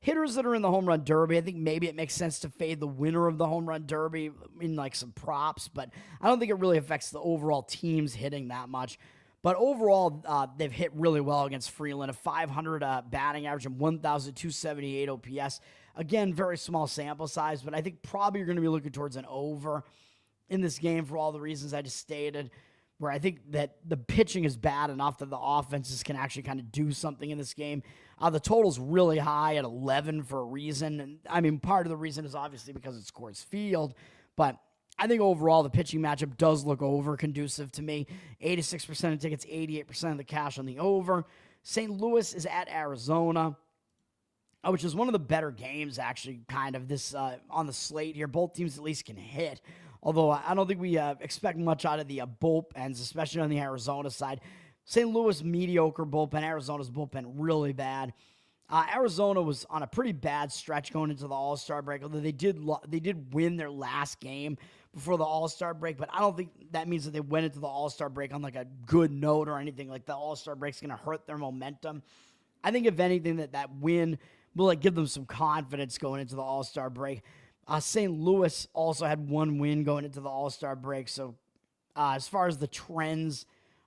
hitters that are in the home run derby. I think maybe it makes sense to fade the winner of the home run derby in like some props, but I don't think it really affects the overall team's hitting that much. But overall, they've hit really well against Freeland, a 500 batting average and 1,278 OPS. Again, very small sample size, but I think probably you're going to be looking towards an over in this game for all the reasons I just stated, where I think that the pitching is bad enough that the offenses can actually kind of do something in this game. The total's really high at 11 for a reason. And I mean, part of the reason is obviously because it's Coors Field, but I think overall the pitching matchup does look over conducive to me. 86% of tickets, 88% of the cash on the over. St. Louis is at Arizona, which is one of the better games, actually, kind of this on the slate here. Both teams at least can hit, although I don't think we expect much out of the bullpens, especially on the Arizona side. St. Louis, mediocre bullpen. Arizona's bullpen, really bad. Arizona was on a pretty bad stretch going into the All-Star break, although they did win their last game before the All-Star break, but I don't think that means that they went into the All-Star break on like a good note or anything. Like the All-Star break's going to hurt their momentum. I think if anything that win will give them some confidence going into the All-Star break. St. Louis also had 1 win going into the All-Star break. So as far as the trends,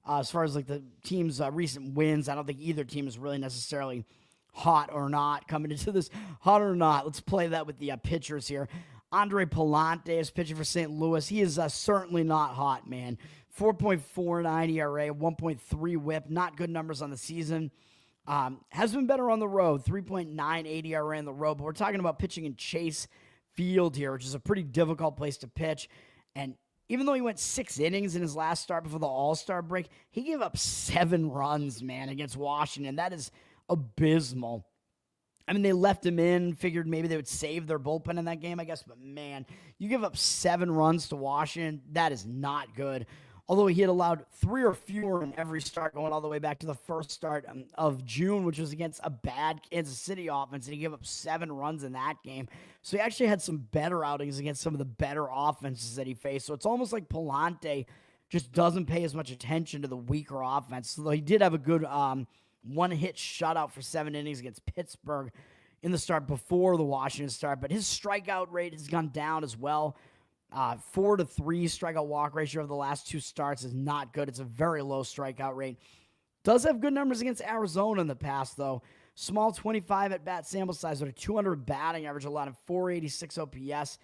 as far as like the team's recent wins, I don't think either team is really necessarily hot or not coming into this. Hot or not, let's play that with the pitchers here. Andre Pallante is pitching for St. Louis. He is certainly not hot, man. 4.49 ERA, 1.3 whip. Not good numbers on the season. Has been better on the road. 3.98 ERA on the road. But we're talking about pitching in Chase Field here, which is a pretty difficult place to pitch. And even though he went 6 innings in his last start before the All-Star break, he gave up 7 runs, man, against Washington. That is abysmal. I mean, they left him in, figured maybe they would save their bullpen in that game, I guess. But, man, you give up 7 runs to Washington, that is not good. Although he had allowed 3 or fewer in every start going all the way back to the first start of June, which was against a bad Kansas City offense, and he gave up 7 runs in that game. So he actually had some better outings against some of the better offenses that he faced. So it's almost like Pallante just doesn't pay as much attention to the weaker offense. So he did have a good one-hit shutout for 7 innings against Pittsburgh in the start before the Washington start. But his strikeout rate has gone down as well. 4-3 strikeout walk ratio of the last 2 starts is not good. It's a very low strikeout rate. Does have good numbers against Arizona in the past, though. Small 25 at-bat sample size with a 200 batting average, allowed him 486 OPS.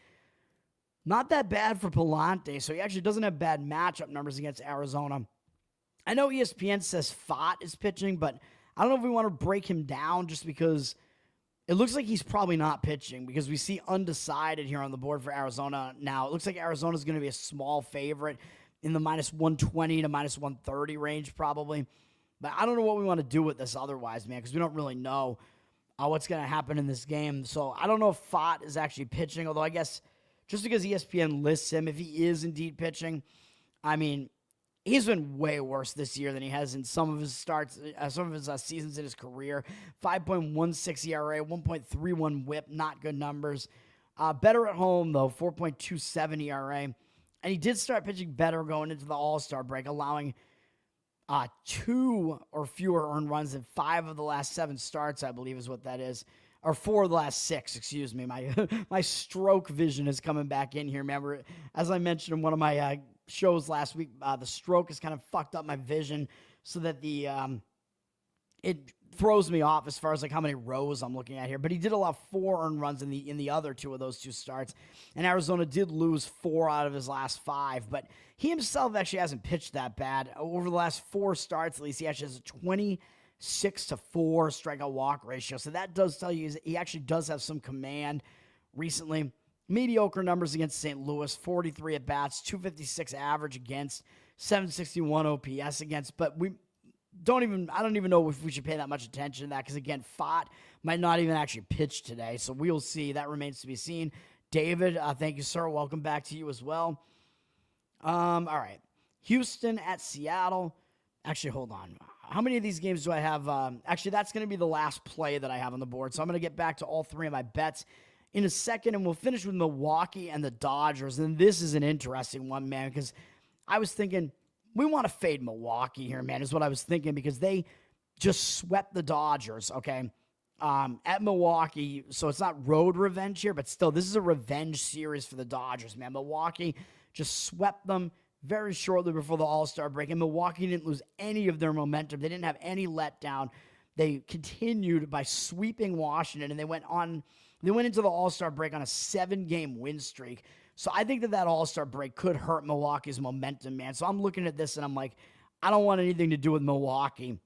Not that bad for Pallante, so he actually doesn't have bad matchup numbers against Arizona. I know ESPN says Fott is pitching, but I don't know if we want to break him down just because it looks like he's probably not pitching because we see undecided here on the board for Arizona now. It looks like Arizona's going to be a small favorite in the -120 to -130 range probably. But I don't know what we want to do with this otherwise, man, because we don't really know what's going to happen in this game. So I don't know if Fott is actually pitching, although I guess just because ESPN lists him, if he is indeed pitching, I mean, he's been way worse this year than he has in some of his starts, some of his seasons in his career. 5.16 ERA, 1.31 WHIP, not good numbers. Better at home, though, 4.27 ERA. And he did start pitching better going into the All-Star break, allowing 2 or fewer earned runs in 5 of the last 7 starts, I believe is what that is. Or 4 of the last 6, excuse me. My stroke vision is coming back in here, man. As I mentioned in one of my shows last week, the stroke has kind of fucked up my vision so that it throws me off as far as like how many rows I'm looking at here. But he did allow 4 earned runs in the other 2 of those 2 starts, and Arizona did lose 4 out of his last 5. But he himself actually hasn't pitched that bad over the last 4 starts. At least he actually has a 26-4 strikeout walk ratio. So that does tell you he actually does have some command recently. Mediocre numbers against St. Louis, 43 at-bats, 256 average against, 761 OPS against, but I don't even know if we should pay that much attention to that because, again, Fott might not even actually pitch today, so we'll see. That remains to be seen. David, thank you, sir. Welcome back to you as well. All right. Houston at Seattle. Actually, hold on. How many of these games do I have? Actually, that's going to be the last play that I have on the board, so I'm going to get back to all 3 of my bets in a second, and we'll finish with Milwaukee and the Dodgers. And this is an interesting one, man, because I was thinking we want to fade Milwaukee here, man, is what I was thinking, because they just swept the Dodgers, okay, at Milwaukee. So it's not road revenge here, but still, this is a revenge series for the Dodgers, man. Milwaukee just swept them very shortly before the All-Star break, and Milwaukee didn't lose any of their momentum. They didn't have any letdown. They continued by sweeping Washington, and they went into the All-Star break on a 7-game win streak. So I think that All-Star break could hurt Milwaukee's momentum, man. So I'm looking at this, and I'm like, I don't want anything to do with Milwaukee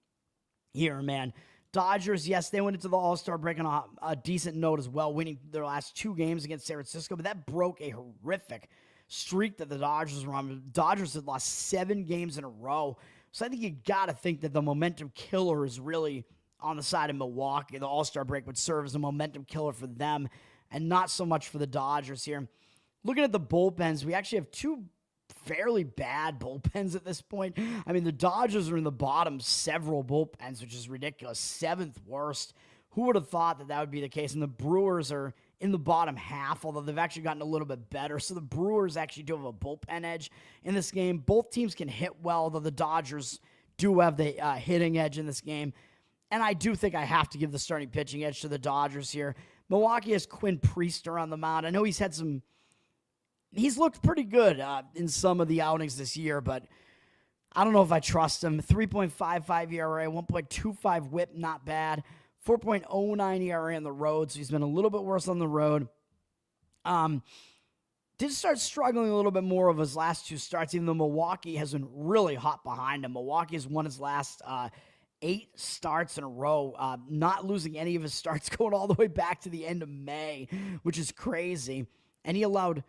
here, man. Dodgers, yes, they went into the All-Star break on a decent note as well, winning their last 2 games against San Francisco, but that broke a horrific streak that the Dodgers were on. The Dodgers had lost 7 games in a row. So I think you got to think that the momentum killer is really on the side of Milwaukee. The All-Star break would serve as a momentum killer for them and not so much for the Dodgers here. Looking at the bullpens, we actually have 2 fairly bad bullpens at this point. I mean, the Dodgers are in the bottom several bullpens, which is ridiculous. 7th worst. Who would have thought that would be the case? And the Brewers are in the bottom half, although they've actually gotten a little bit better. So the Brewers actually do have a bullpen edge in this game. Both teams can hit well, though the Dodgers do have the hitting edge in this game. And I do think I have to give the starting pitching edge to the Dodgers here. Milwaukee has Quinn Priester on the mound. I know he's looked pretty good in some of the outings this year, but I don't know if I trust him. 3.55 ERA, 1.25 WHIP, not bad. 4.09 ERA on the road, so he's been a little bit worse on the road. Did start struggling a little bit more of his last 2 starts, even though Milwaukee has been really hot behind him. Milwaukee has won his last 8 starts in a row, not losing any of his starts going all the way back to the end of May, which is crazy. And he allowed,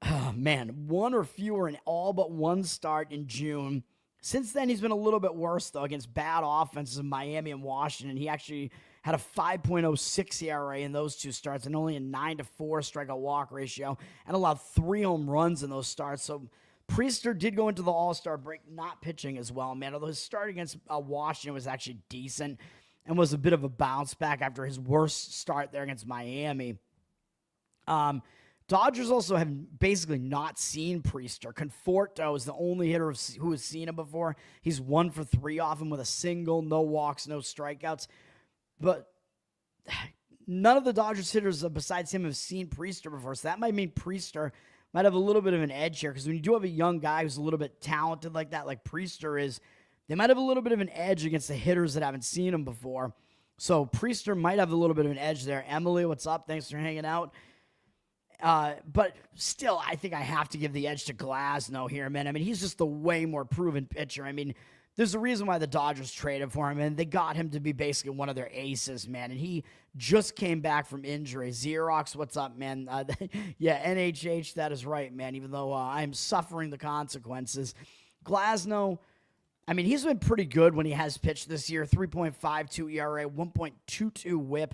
1 or fewer in all but 1 start in June. Since then, he's been a little bit worse, though, against bad offenses in Miami and Washington. He actually had a 5.06 ERA in those 2 starts and only a 9-4 strikeout walk ratio and allowed 3 home runs in those starts. So Priester did go into the All-Star break not pitching as well, man, although his start against Washington was actually decent and was a bit of a bounce back after his worst start there against Miami. Dodgers also have basically not seen Priester. Conforto is the only hitter who has seen him before. He's 1 for 3 off him with a single, no walks, no strikeouts. But none of the Dodgers hitters besides him have seen Priester before, so that might mean Priester might have a little bit of an edge here, because when you do have a young guy who's a little bit talented like that, like Priester is, they might have a little bit of an edge against the hitters that haven't seen him before. So Priester might have a little bit of an edge there. Emily, what's up? Thanks for hanging out. But still, I think I have to give the edge to Glasnow here, man. I mean, he's just the way more proven pitcher. I mean, there's a reason why the Dodgers traded for him, and they got him to be basically one of their aces, man. And he just came back from injury. Xerox, what's up, man? Yeah, NHH, that is right, man, even though I'm suffering the consequences. Glasnow, I mean, he's been pretty good when he has pitched this year. 3.52 ERA, 1.22 whip.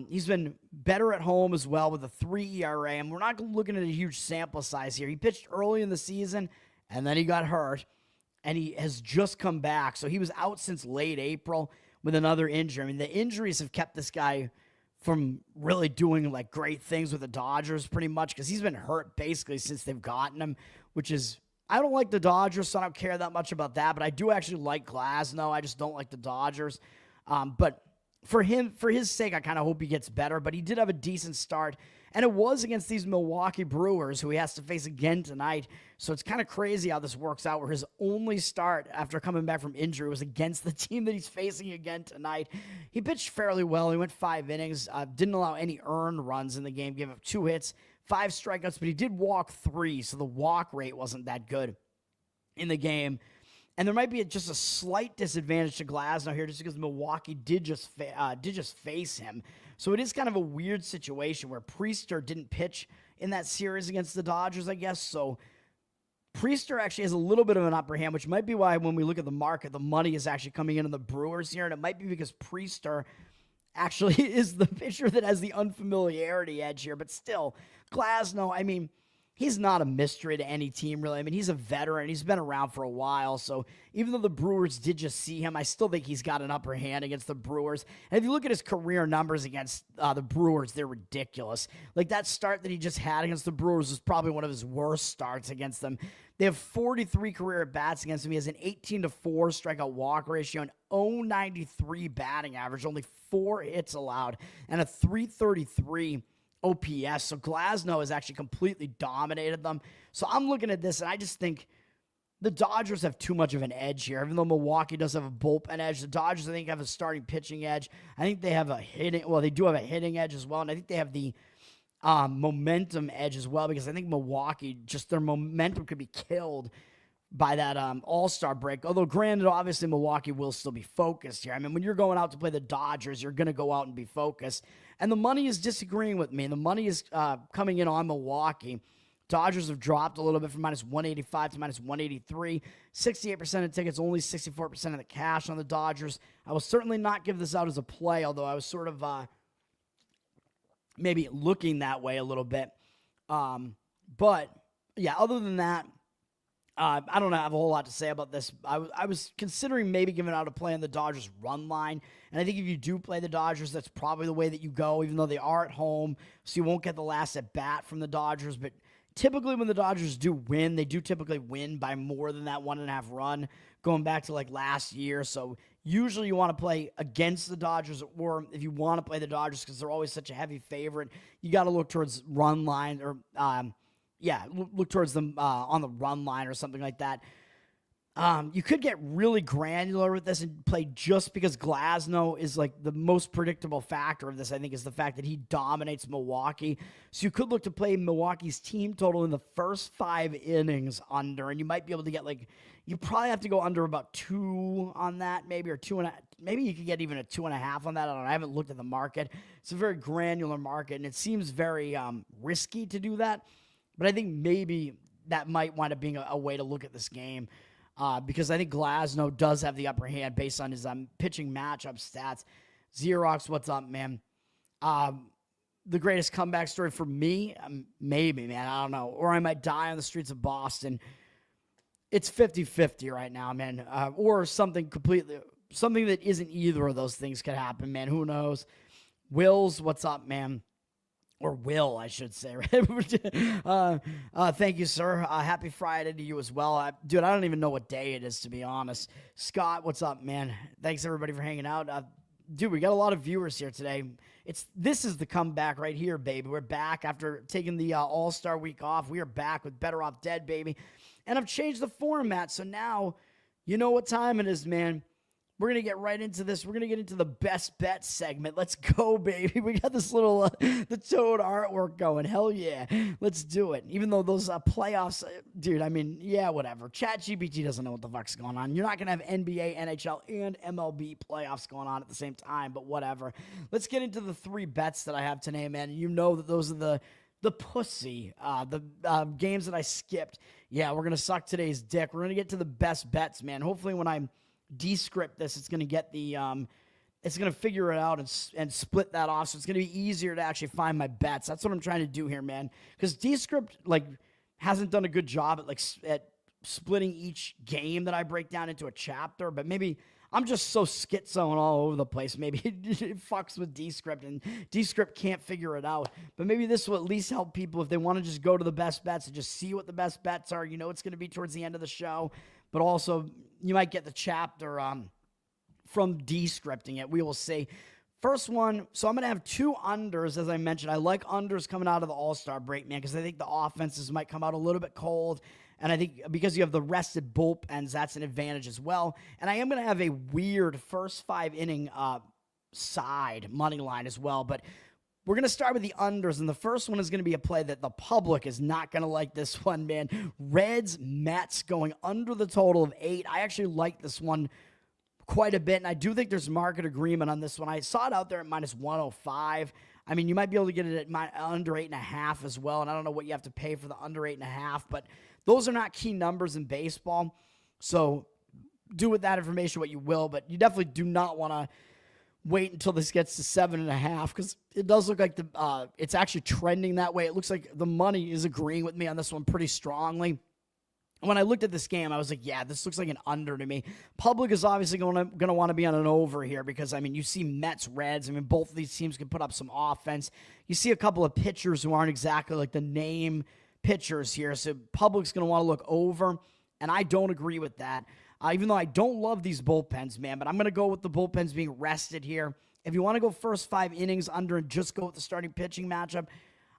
He's been better at home as well with a 3 ERA, and we're not looking at a huge sample size here. He pitched early in the season, and then he got hurt, and he has just come back. So he was out since late April with another injury. I mean, the injuries have kept this guy from really doing, like, great things with the Dodgers pretty much, because he's been hurt basically since they've gotten him, which is, I don't like the Dodgers, so I don't care that much about that, but I do actually like Glasnow. I just don't like the Dodgers. But for his sake, I kind of hope he gets better, but he did have a decent start, and it was against these Milwaukee Brewers, who he has to face again tonight. So it's kind of crazy how this works out, where his only start after coming back from injury was against the team that he's facing again tonight. He pitched fairly well. He went 5 innings, didn't allow any earned runs in the game, gave up 2 hits, 5 strikeouts, but he did walk 3, so the walk rate wasn't that good in the game. And there might be just a slight disadvantage to Glasnow here, just because Milwaukee did just face him. So it is kind of a weird situation where Priester didn't pitch in that series against the Dodgers, I guess. So Priester actually has a little bit of an upper hand, which might be why when we look at the market, the money is actually coming in on the Brewers here. And it might be because Priester actually is the pitcher that has the unfamiliarity edge here. But still, Glasnow, I mean, he's not a mystery to any team, really. I mean, he's a veteran. He's been around for a while. So even though the Brewers did just see him, I still think he's got an upper hand against the Brewers. And if you look at his career numbers against the Brewers, they're ridiculous. Like, that start that he just had against the Brewers was probably one of his worst starts against them. They have 43 career at-bats against him. He has an 18-4 strikeout walk ratio, an 0.93 batting average, only 4 hits allowed, and a 333 OPS. So Glasnow has actually completely dominated them. So I'm looking at this, and I just think the Dodgers have too much of an edge here. Even though Milwaukee does have a bullpen edge, the Dodgers, I think, have a starting pitching edge. I think they have a hitting, well, they do have a hitting edge as well, and I think they have the momentum edge as well, because I think Milwaukee, just their momentum could be killed by that All-Star break. Although, granted, obviously Milwaukee will still be focused here. I mean, when you're going out to play the Dodgers, you're going to go out and be focused. And the money is disagreeing with me. The money is coming in on Milwaukee. Dodgers have dropped a little bit from -185 to -183. 68% of tickets, only 64% of the cash on the Dodgers. I will certainly not give this out as a play, although I was sort of maybe looking that way a little bit. But, yeah, other than that, I don't have a whole lot to say about this. I was considering maybe giving out a play on the Dodgers run line. And I think if you do play the Dodgers, that's probably the way that you go, even though they are at home. So you won't get the last at bat from the Dodgers. But typically when the Dodgers do win, they do typically win by more than that 1.5 run, going back to like last year. So usually you want to play against the Dodgers, or if you want to play the Dodgers because they're always such a heavy favorite, you got to look towards run line or look towards them on the run line or something like that. You could get really granular with this and play just because Glasnow is like the most predictable factor of this, I think, is the fact that he dominates Milwaukee. So you could look to play Milwaukee's team total in the first 5 innings under, and you might be able to get you probably have to go under about 2 on that, maybe, or 2.5. Maybe you could get even a 2.5 on that. I don't know. I haven't looked at the market. It's a very granular market, and it seems very risky to do that. But I think maybe that might wind up being a way to look at this game. Because I think Glasnow does have the upper hand based on his pitching matchup stats. Xerox, what's up, man? The greatest comeback story for me? Maybe, man. I don't know. Or I might die on the streets of Boston. It's 50-50 right now, man. Or something that isn't either of those things could happen, man. Who knows? Wills, what's up, man? Or Will, I should say. Right? Thank you, sir. Happy Friday to you as well. Dude, I don't even know what day it is, to be honest. Scott, what's up, man? Thanks, everybody, for hanging out. Dude, we got a lot of viewers here today. This is the comeback right here, baby. We're back after taking the All-Star week off. We are back with Bettor Off Dead, baby. And I've changed the format, so now you know what time it is, man. We're going to get right into this. We're going to get into the best bet segment. Let's go, baby. We got this little, the Toad artwork going. Hell yeah. Let's do it. Even though those playoffs, dude, I mean, yeah, whatever. ChatGPT doesn't know what the fuck's going on. You're not going to have NBA, NHL, and MLB playoffs going on at the same time, but whatever. Let's get into the 3 bets that I have today, man. You know that those are the pussy, the games that I skipped. Yeah, we're going to suck today's dick. We're going to get to the best bets, man. Hopefully when I'm descript this, it's going to get the it's going to figure it out and split that off, so it's going to be easier to actually find my bets. That's what I'm trying to do here, man, because descript hasn't done a good job at splitting each game that I break down into a chapter. But maybe I'm just so schizo and all over the place. Maybe it fucks with descript, and descript can't figure it out. But maybe this will at least help people if they want to just go to the best bets and just see what the best bets are. You know, it's going to be towards the end of the show, but also you might get the chapter from descripting it. We will see. First one, so I'm going to have 2 unders, as I mentioned. I like unders coming out of the All-Star break, man, because I think the offenses might come out a little bit cold. And I think because you have the rested bullpens, that's an advantage as well. And I am going to have a weird first 5 inning side money line as well. But we're going to start with the unders, and the first one is going to be a play that the public is not going to like this one, man. Reds, Mets going under the total of 8. I actually like this one quite a bit, and I do think there's market agreement on this one. I saw it out there at minus 105. I mean, you might be able to get it at under 8.5 as well, and I don't know what you have to pay for the under 8.5, but those are not key numbers in baseball, so do with that information what you will, but you definitely do not want to wait until this gets to 7.5, because it does look like it's actually trending that way. It looks like the money is agreeing with me on this one pretty strongly. When I looked at this game, I was like, yeah, this looks like an under to me. Public is obviously going to want to be on an over here because, I mean, you see Mets, Reds. I mean, both of these teams can put up some offense. You see a couple of pitchers who aren't exactly like the name pitchers here, so public's going to want to look over, and I don't agree with that. Even though I don't love these bullpens, man, but I'm going to go with the bullpens being rested here. If you want to go first 5 innings under and just go with the starting pitching matchup,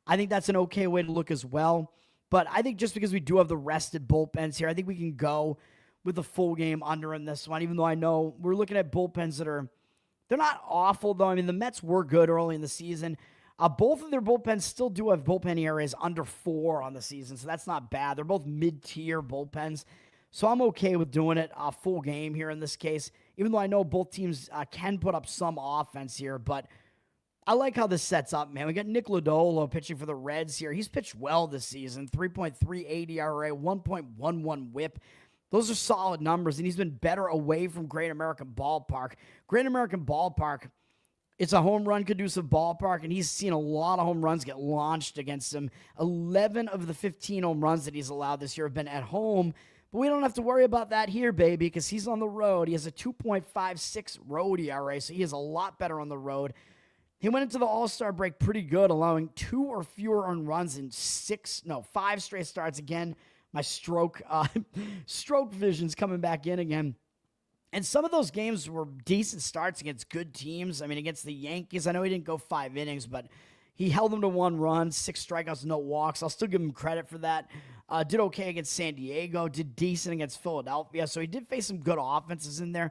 I think that's an okay way to look as well. But I think just because we do have the rested bullpens here, I think we can go with the full game under in this one, even though I know we're looking at bullpens they're not awful, though. I mean, the Mets were good early in the season. Both of their bullpens still do have bullpen ERAs under 4 on the season, so that's not bad. They're both mid-tier bullpens, so I'm okay with doing it full game here in this case, even though I know both teams can put up some offense here, but I like how this sets up, man. We got Nick Lodolo pitching for the Reds here. He's pitched well this season, 3.38 ERA, 1.11 whip. Those are solid numbers, and he's been better away from Great American Ballpark. Great American Ballpark, it's a home run conducive ballpark, and he's seen a lot of home runs get launched against him. 11 of the 15 home runs that he's allowed this year have been at home, but we don't have to worry about that here, baby, because he's on the road. He has a 2.56 road ERA, so he is a lot better on the road. He went into the All-Star break pretty good, allowing 2 or fewer earned runs in 5 straight starts. Again, my stroke vision's coming back in again. And some of those games were decent starts against good teams. I mean, against the Yankees, I know he didn't go 5 innings, but He held them to 1 run, 6 strikeouts, no walks. I'll still give him credit for that. Did okay against San Diego, did decent against Philadelphia. So he did face some good offenses in there.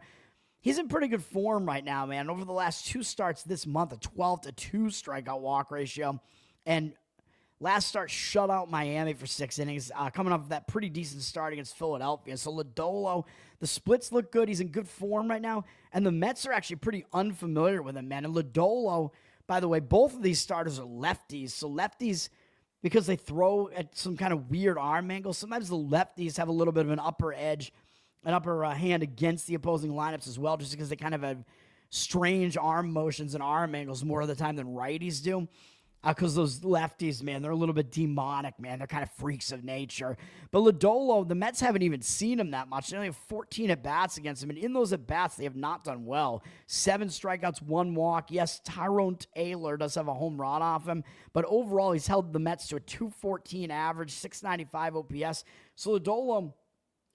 He's in pretty good form right now, man. Over the last 2 starts this month, a 12-2 strikeout walk ratio. And last start shut out Miami for 6 innings, coming off of that pretty decent start against Philadelphia. So Lodolo, the splits look good. He's in good form right now. And the Mets are actually pretty unfamiliar with him, man. And Lodolo, by the way, both of these starters are lefties. So lefties, because they throw at some kind of weird arm angle, sometimes the lefties have a little bit of an upper edge, an upper hand against the opposing lineups as well, just because they kind of have strange arm motions and arm angles more of the time than righties do. Because those lefties, man, they're a little bit demonic, man. They're kind of freaks of nature. But Lodolo, the Mets haven't even seen him that much. They only have 14 at-bats against him. And in those at-bats, they have not done well. 7 strikeouts, 1 walk. Yes, Tyrone Taylor does have a home run off him. But overall, he's held the Mets to a 214 average, 695 OPS. So Lodolo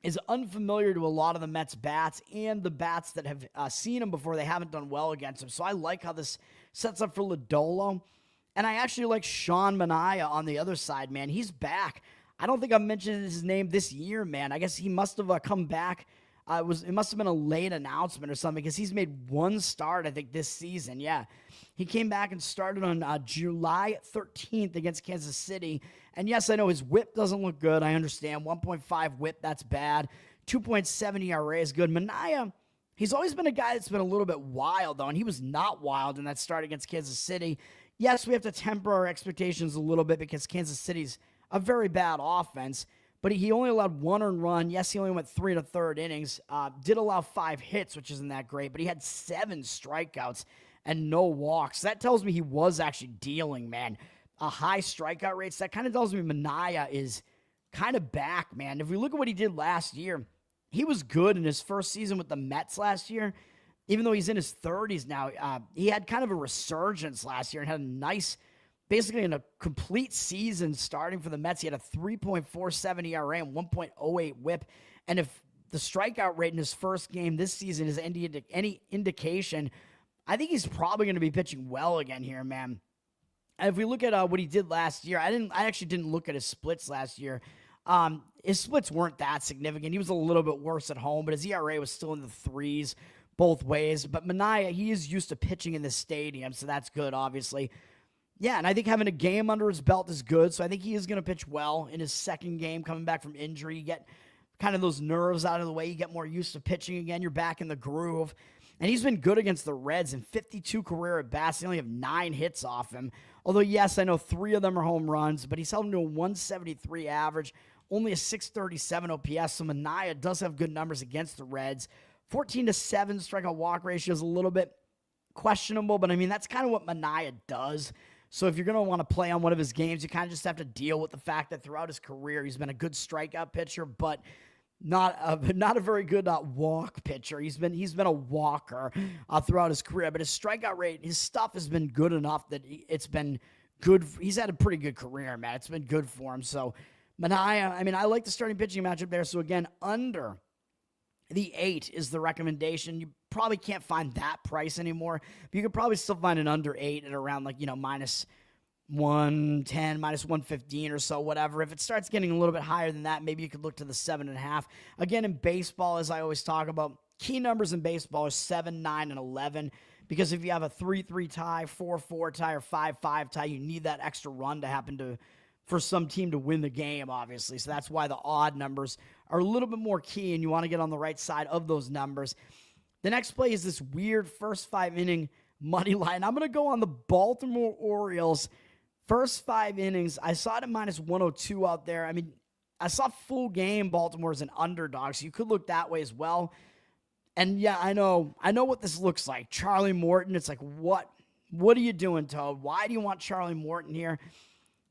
is unfamiliar to a lot of the Mets bats and the bats that have seen him before. They haven't done well against him. So I like how this sets up for Lodolo. And I actually like Sean Manaea on the other side, man. He's back. I don't think I've mentioned his name this year, man. I guess he must have come back. It must have been a late announcement or something because he's made 1 start, I think, this season. Yeah. He came back and started on July 13th against Kansas City. And yes, I know his whip doesn't look good. I understand. 1.5 whip, that's bad. 2.7 ERA is good. Manaea, he's always been a guy that's been a little bit wild, though, and he was not wild in that start against Kansas City. Yes, we have to temper our expectations a little bit because Kansas City's a very bad offense, but he only allowed 1 earned run. Yes, he only went 3 1/3 innings. Did allow 5 hits, which isn't that great, but he had 7 strikeouts and no walks. That tells me he was actually dealing, man. A high strikeout rates. That kind of tells me Manaea is kind of back, man. If we look at what he did last year, he was good in his first season with the Mets last year. Even though he's in his 30s now, he had kind of a resurgence last year and had a nice, basically in a complete season starting for the Mets. He had a 3.47 ERA and 1.08 whip. And if the strikeout rate in his first game this season is any indication, I think he's probably going to be pitching well again here, man. And if we look at what he did last year, I actually didn't look at his splits last year. His splits weren't that significant. He was a little bit worse at home, but his ERA was still in the 3s. Both ways. But Manaea, he is used to pitching in this stadium, so that's good, obviously. Yeah, and I think having a game under his belt is good, so I think he is going to pitch well in his second game coming back from injury. You get kind of those nerves out of the way. You get more used to pitching again. You're back in the groove. And he's been good against the Reds in 52 career at-bats. They only have 9 hits off him. Although, yes, I know 3 of them are home runs, but he's held him to a 173 average, only a 637 OPS, so Manaea does have good numbers against the Reds. 14-7 strikeout walk ratio is a little bit questionable, but I mean, that's kind of what Manaea does. So if you're going to want to play on one of his games, you kind of just have to deal with the fact that throughout his career, he's been a good strikeout pitcher, but not a very good walk pitcher. He's been a walker throughout his career, but his strikeout rate, his stuff has been good enough that it's been good. He's had a pretty good career, man. It's been good for him. So Manaea, I mean, I like the starting pitching matchup there. So again, under the 8 is the recommendation. You probably can't find that price anymore, but you could probably still find an under 8 at around minus 110, minus 115 or so, whatever. If it starts getting a little bit higher than that, maybe you could look to the 7.5. Again, in baseball, as I always talk about, key numbers in baseball are 7, 9, and 11, because if you have a 3-3 tie, 4-4 tie, or 5-5 tie, you need that extra run to happen for some team to win the game, obviously. So that's why the odd numbers are a little bit more key, and you want to get on the right side of those numbers. The next play is this weird first 5-inning money line. I'm going to go on the Baltimore Orioles. First 5 innings, I saw it at minus 102 out there. I mean, I saw full game Baltimore as an underdog, so you could look that way as well. And yeah, I know what this looks like. Charlie Morton, it's like, what are you doing, Toad? Why do you want Charlie Morton here?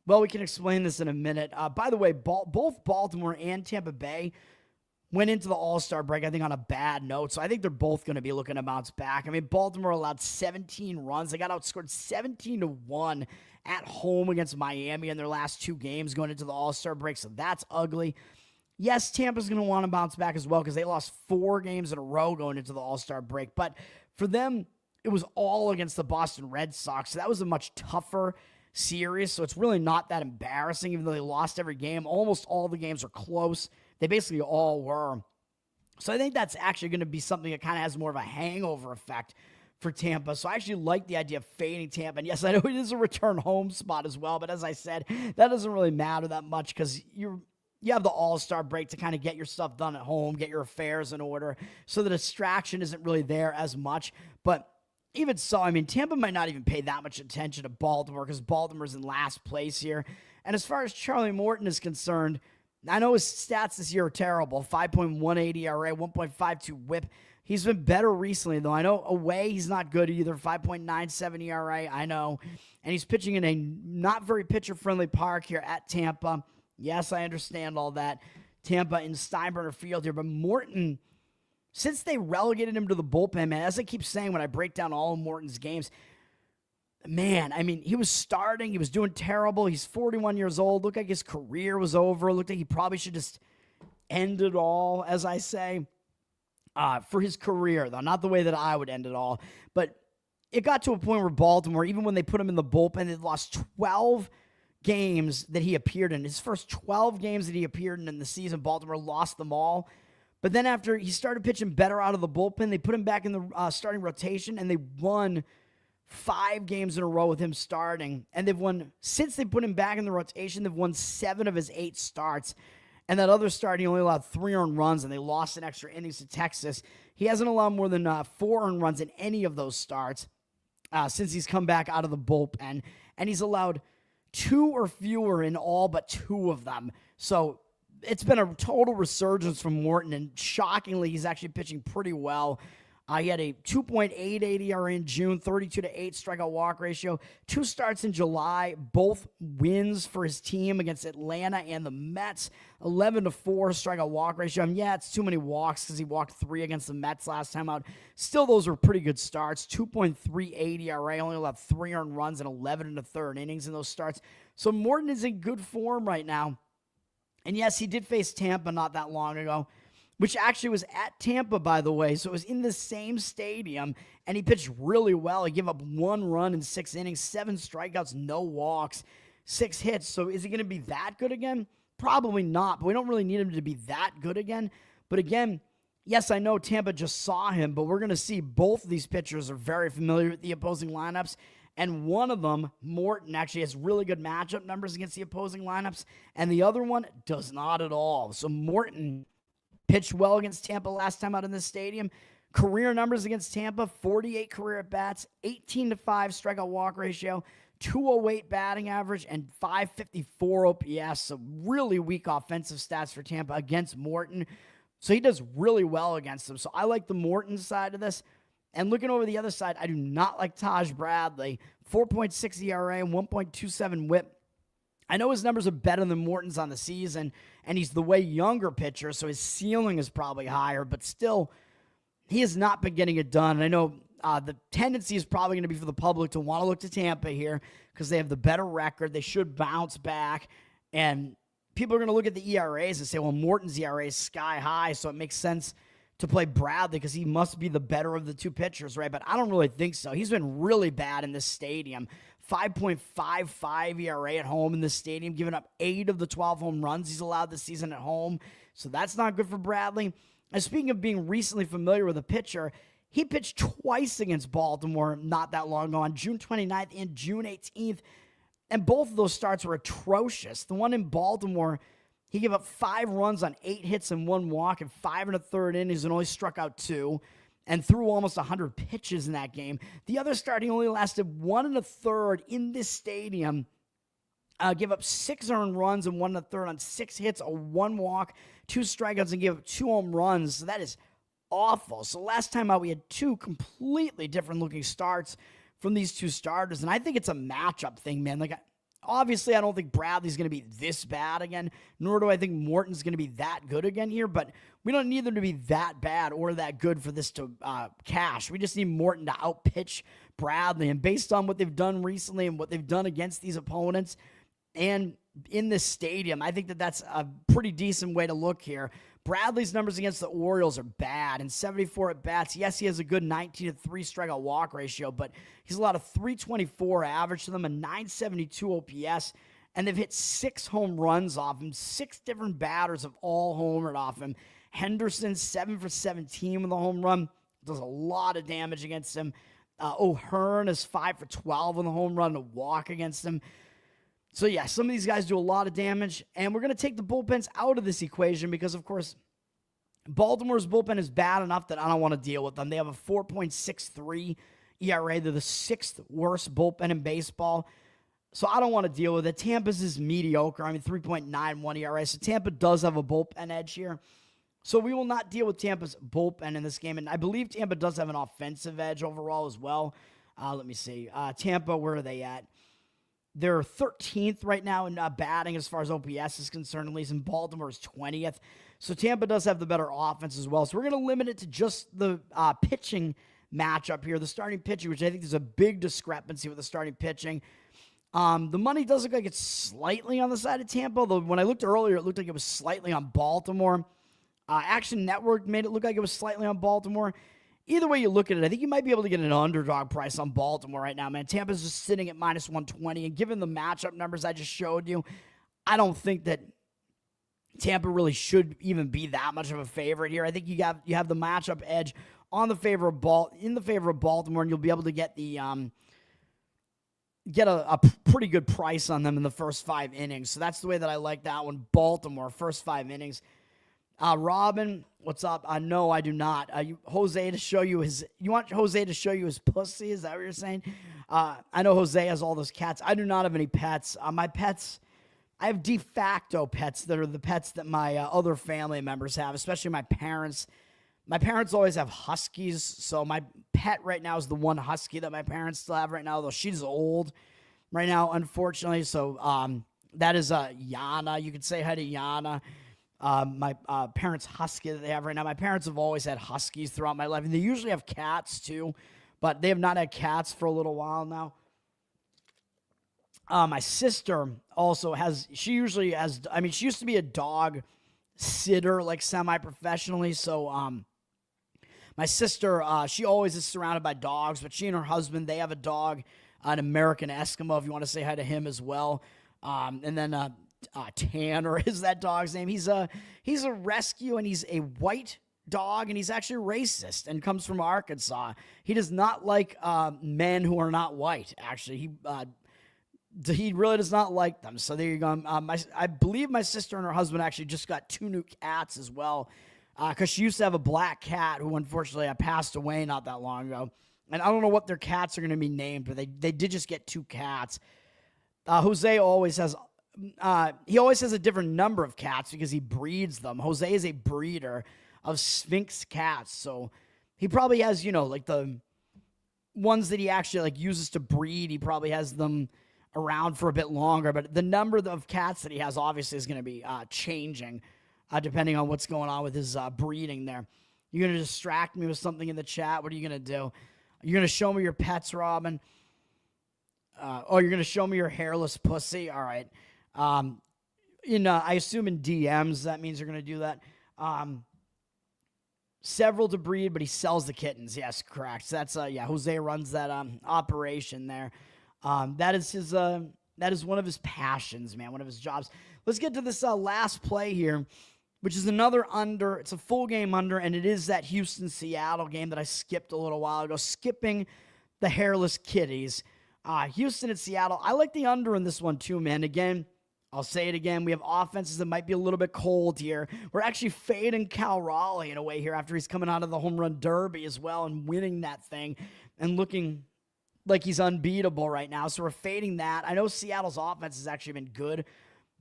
Well, we can explain this in a minute. By the way, both Baltimore and Tampa Bay went into the All-Star break, I think, on a bad note. So I think they're both going to be looking to bounce back. I mean, Baltimore allowed 17 runs. They got outscored 17-1 at home against Miami in their last 2 games going into the All-Star break. So that's ugly. Yes, Tampa's going to want to bounce back as well because they lost 4 games in a row going into the All-Star break. But for them, it was all against the Boston Red Sox. So that was a much tougher series, so it's really not that embarrassing, even though they lost every game. Almost all the games are close. They basically all were. So I think that's actually going to be something that kind of has more of a hangover effect for Tampa. So I actually like the idea of fading Tampa. And yes, I know it is a return home spot as well, but as I said, that doesn't really matter that much because you have the All-Star break to kind of get your stuff done at home, get your affairs in order, so the distraction isn't really there as much. But even so, I mean, Tampa might not even pay that much attention to Baltimore because Baltimore's in last place here. And as far as Charlie Morton is concerned, I know his stats this year are terrible. 5.18 ERA, 1.52 whip. He's been better recently, though. I know away he's not good either. 5.97 ERA, I know. And he's pitching in a not very pitcher-friendly park here at Tampa. Yes, I understand all that. Tampa in Steinbrenner Field here. But Morton, since they relegated him to the bullpen, man, as I keep saying when I break down all of Morton's games, man, I mean, he was starting. He was doing terrible. He's 41 years old. Looked like his career was over. Looked like he probably should just end it all, as I say, for his career, though. Not the way that I would end it all. But it got to a point where Baltimore, even when they put him in the bullpen, they lost 12 games that he appeared in. His first 12 games that he appeared in the season, Baltimore lost them all. But then after he started pitching better out of the bullpen, they put him back in the starting rotation, and they won 5 games in a row with him starting. And they've won, since they put him back in the rotation, they've won 7 of his 8 starts. And that other start, he only allowed 3 earned runs, and they lost in extra innings to Texas. He hasn't allowed more than 4 earned runs in any of those starts since he's come back out of the bullpen. And he's allowed 2 or fewer in all but 2 of them. So it's been a total resurgence from Morton, and shockingly, he's actually pitching pretty well. He had a 2.88 ERA in June, 32-8 strikeout walk ratio. 2 starts in July, both wins for his team against Atlanta and the Mets. 11-4 strikeout walk ratio. I mean, yeah, it's too many walks because he walked 3 against the Mets last time out. Still, those were pretty good starts. 2.38 ERA, only allowed 3 earned runs and 11 1/3 innings in those starts. So Morton is in good form right now. And yes, he did face Tampa not that long ago, which actually was at Tampa, by the way. So it was in the same stadium, and he pitched really well. He gave up 1 run in 6 innings, 7 strikeouts, no walks, 6 hits. So is he going to be that good again? Probably not, but we don't really need him to be that good again. But again, yes, I know Tampa just saw him, but we're going to see both of these pitchers are very familiar with the opposing lineups. And one of them, Morton, actually has really good matchup numbers against the opposing lineups, and the other one does not at all. So Morton pitched well against Tampa last time out in this stadium. Career numbers against Tampa, 48 career at-bats, 18-5 strikeout walk ratio, 208 batting average, and 554 OPS. So really weak offensive stats for Tampa against Morton. So he does really well against them. So I like the Morton side of this. And looking over the other side, I do not like Taj Bradley. 4.6 ERA, 1.27 whip. I know his numbers are better than Morton's on the season, and he's the way younger pitcher, so his ceiling is probably higher, but still, he has not been getting it done. And I know the tendency is probably going to be for the public to want to look to Tampa here because they have the better record. They should bounce back, and people are going to look at the ERAs and say, well, Morton's ERA is sky high, so it makes sense to play Bradley because he must be the better of the 2 pitchers, right? But I don't really think so. He's been really bad in this stadium. 5.55 ERA at home in this stadium, giving up 8 of the 12 home runs he's allowed this season at home. So that's not good for Bradley. And speaking of being recently familiar with a pitcher, he pitched twice against Baltimore not that long ago, on June 29th and June 18th. And both of those starts were atrocious. The one in Baltimore, he gave up 5 runs on 8 hits and 1 walk and 5 1/3 innings and only struck out 2 and threw almost 100 pitches in that game. The other start, he only lasted 1 1/3 in this stadium. Gave up 6 earned runs and 1 1/3 on 6 hits, a 1 walk, 2 strikeouts, and gave up 2 home runs. So that is awful. So last time out, we had 2 completely different looking starts from these 2 starters. And I think it's a matchup thing, man. Like, obviously, I don't think Bradley's going to be this bad again, nor do I think Morton's going to be that good again here, but we don't need them to be that bad or that good for this to cash. We just need Morton to outpitch Bradley, and based on what they've done recently and what they've done against these opponents, and in this stadium. I think that that's a pretty decent way to look here. Bradley's numbers against the Orioles are bad. In 74 at-bats, yes, he has a good 19-3 strikeout walk ratio, but he's allowed a 324 average to them, a 972 OPS, and they've hit 6 home runs off him. 6 different batters have all homered off him. Henderson, 7 for 17 with a home run. Does a lot of damage against him. O'Hearn is 5 for 12 with a home run, a walk against him. So, yeah, some of these guys do a lot of damage, and we're going to take the bullpens out of this equation because, of course, Baltimore's bullpen is bad enough that I don't want to deal with them. They have a 4.63 ERA. They're the 6th worst bullpen in baseball, so I don't want to deal with it. Tampa's is mediocre. 3.91 ERA, so Tampa does have a bullpen edge here. So we will not deal with Tampa's bullpen in this game, and I believe Tampa does have an offensive edge overall as well. Let me see. Tampa, where are they at? They're 13th right now in batting as far as OPS is concerned, at least, and Baltimore is 20th. So Tampa does have the better offense as well. So we're going to limit it to just the pitching matchup here, the starting pitching, which I think there's a big discrepancy with the starting pitching. The money does look like it's slightly on the side of Tampa, although when I looked earlier, it looked like it was slightly on Baltimore. Action Network made it look like it was slightly on Baltimore. Either way you look at it, I think you might be able to get an underdog price on Baltimore right now, man. Tampa's just sitting at minus 120, and given the matchup numbers I just showed you, I don't think that Tampa really should even be that much of a favorite here. I think you have the matchup edge on the favor of Baltimore, and you'll be able to get the get a pretty good price on them in the first 5 innings. So that's the way that I like that one. Baltimore, first 5 innings. Robin, what's up? No, I do not. Jose to show you his. You want Jose to show you his pussy? Is that what you're saying? I know Jose has all those cats. I do not have any pets. My pets, I have de facto pets that are the pets that my other family members have, especially my parents. My parents always have huskies, so my pet right now is the one husky that my parents still have right now, though she's old right now, unfortunately. So that is Yana. You could say hi to Yana. My parents' husky that they have right now. My parents have always had huskies throughout my life, and they usually have cats too, but they have not had cats for a little while now. My sister also has, she used to be a dog sitter, like semi-professionally, so my sister, she always is surrounded by dogs, but she and her husband, they have a dog, an American Eskimo, if you want to say hi to him as well. And then Tanner is that dog's name. He's a rescue, and he's a white dog, and he's actually racist and comes from Arkansas. He does not like men who are not white, actually. He really does not like them. So there you go. I believe my sister and her husband actually just got 2 new cats as well, because she used to have a black cat who unfortunately passed away not that long ago. And I don't know what their cats are going to be named, but they did just get 2 cats. Jose always has a different number of cats because he breeds them. Jose is a breeder of Sphinx cats, so he probably has, like the ones that he actually uses to breed. He probably has them around for a bit longer, but the number of cats that he has obviously is going to be changing depending on what's going on with his breeding there. You're going to distract me with something in the chat. What are you going to do? You're going to show me your pets, Robin? You're going to show me your hairless pussy? All right. I assume in DMs, that means you're going to do that. Several to breed, but he sells the kittens. Yes, correct. So that's, Jose runs that operation there. That is one of his passions, man, one of his jobs. Let's get to this last play here, which is another under. It's a full game under, and it is that Houston-Seattle game that I skipped a little while ago, skipping the hairless kitties. Houston and Seattle, I like the under in this one too, man. Again, I'll say it again. We have offenses that might be a little bit cold here. We're actually fading Cal Raleigh in a way here after he's coming out of the home run derby as well and winning that thing and looking like he's unbeatable right now. So we're fading that. I know Seattle's offense has actually been good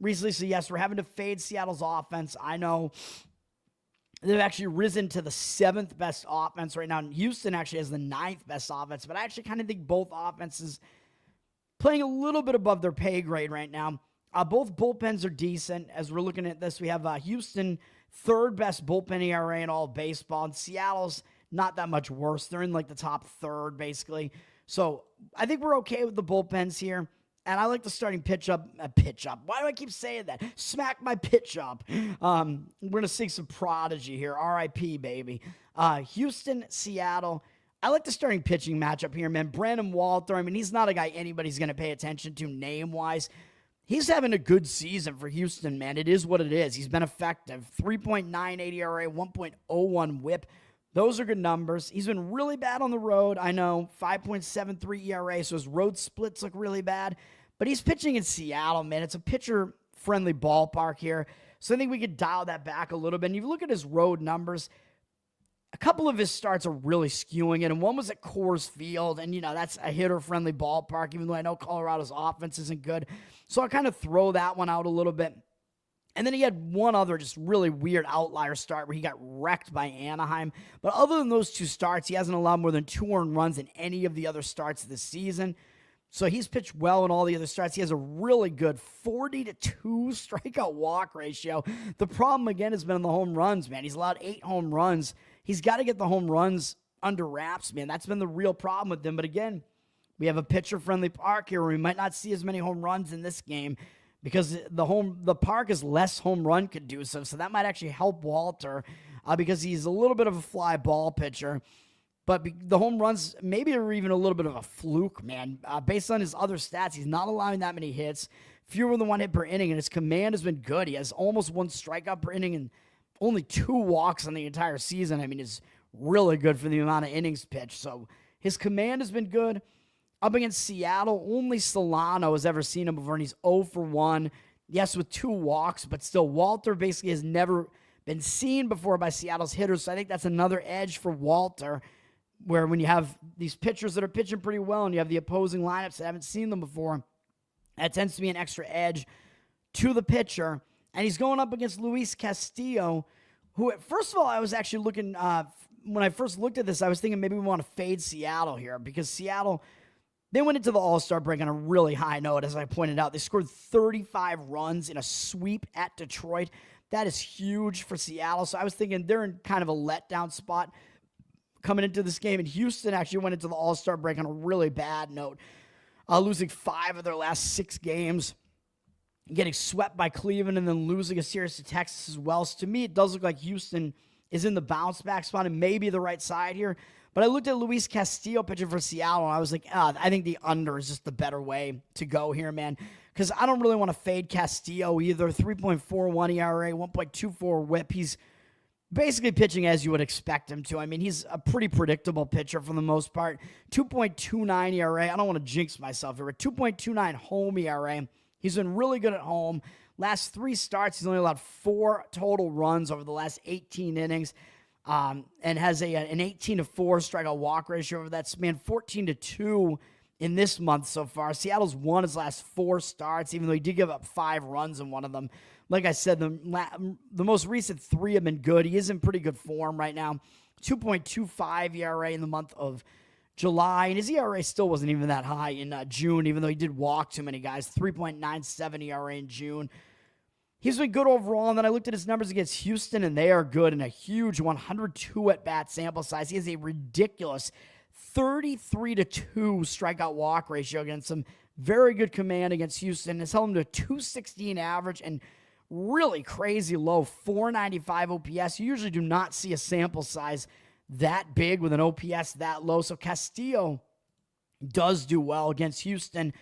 recently. So yes, we're having to fade Seattle's offense. I know they've actually risen to the 7th best offense right now. And Houston actually has the 9th best offense. But I actually kind of think both offenses playing a little bit above their pay grade right now. Both bullpens are decent. As we're looking at this, we have Houston, 3rd best bullpen ERA in all of baseball. And Seattle's not that much worse. They're in the top 3rd, basically. So I think we're okay with the bullpens here. And I like the starting pitch up. Why do I keep saying that? Smack my pitch up. We're going to sing some Prodigy here. R.I.P., baby. Houston, Seattle. I like the starting pitching matchup here, man. Brandon Walter, I mean, he's not a guy anybody's going to pay attention to name-wise. He's having a good season for Houston, man. It is what it is. He's been effective. 3.98 ERA, 1.01 whip. Those are good numbers. He's been really bad on the road. I know, 5.73 ERA, so his road splits look really bad. But he's pitching in Seattle, man. It's a pitcher-friendly ballpark here. So I think we could dial that back a little bit. And if you look at his road numbers, a couple of his starts are really skewing it, and one was at Coors Field, and, that's a hitter-friendly ballpark, even though I know Colorado's offense isn't good. So I'll kind of throw that one out a little bit. And then he had one other just really weird outlier start where he got wrecked by Anaheim. But other than those two starts, he hasn't allowed more than 2 earned runs in any of the other starts this season. So he's pitched well in all the other starts. He has a really good 40-2 strikeout walk ratio. The problem, again, has been in the home runs, man. He's allowed 8 home runs. He's got to get the home runs under wraps, man. That's been the real problem with him. But again, we have a pitcher-friendly park here where we might not see as many home runs in this game because the park is less home run conducive. So that might actually help Walter because he's a little bit of a fly ball pitcher. But the home runs maybe are even a little bit of a fluke, man. Based on his other stats, he's not allowing that many hits, fewer than 1 hit per inning, and his command has been good. He has almost 1 strikeout per inning and only 2 walks on the entire season. I mean, it's really good for the amount of innings pitched. So his command has been good. Up against Seattle, only Solano has ever seen him before, and he's 0 for 1. Yes, with 2 walks, but still, Walter basically has never been seen before by Seattle's hitters. So I think that's another edge for Walter, where when you have these pitchers that are pitching pretty well and you have the opposing lineups that haven't seen them before, that tends to be an extra edge to the pitcher. And he's going up against Luis Castillo, who, first of all, I was actually looking, when I first looked at this, I was thinking maybe we want to fade Seattle here because Seattle, they went into the All-Star break on a really high note, as I pointed out. They scored 35 runs in a sweep at Detroit. That is huge for Seattle. So I was thinking they're in kind of a letdown spot coming into this game. And Houston actually went into the All-Star break on a really bad note, losing 5 of their last 6 games. Getting swept by Cleveland and then losing a series to Texas as well. So to me, it does look like Houston is in the bounce back spot and maybe the right side here. But I looked at Luis Castillo pitching for Seattle, and I was like, I think the under is just the better way to go here, man. Because I don't really want to fade Castillo either. 3.41 ERA, 1.24 whip. He's basically pitching as you would expect him to. I mean, he's a pretty predictable pitcher for the most part. 2.29 ERA. I don't want to jinx myself here, but 2.29 home ERA. He's been really good at home. Last 3 starts, he's only allowed 4 total runs over the last 18 innings, and has an 18-4 strikeout walk ratio over that span, 14-2 in this month so far. Seattle's won his last 4 starts, even though he did give up 5 runs in one of them. Like I said, the most recent 3 have been good. He is in pretty good form right now. 2.25 ERA in the month of July, and his ERA still wasn't even that high in June, even though he did walk too many guys. 3.97 ERA in June. He's been good overall, and then I looked at his numbers against Houston, and they are good in a huge 102 at-bat sample size. He has a ridiculous 33-2 strikeout walk ratio against some very good command against Houston. It's held him to a 216 average and really crazy low 495 OPS. You usually do not see a sample size that big with an OPS that low. So Castillo does do well against Houston.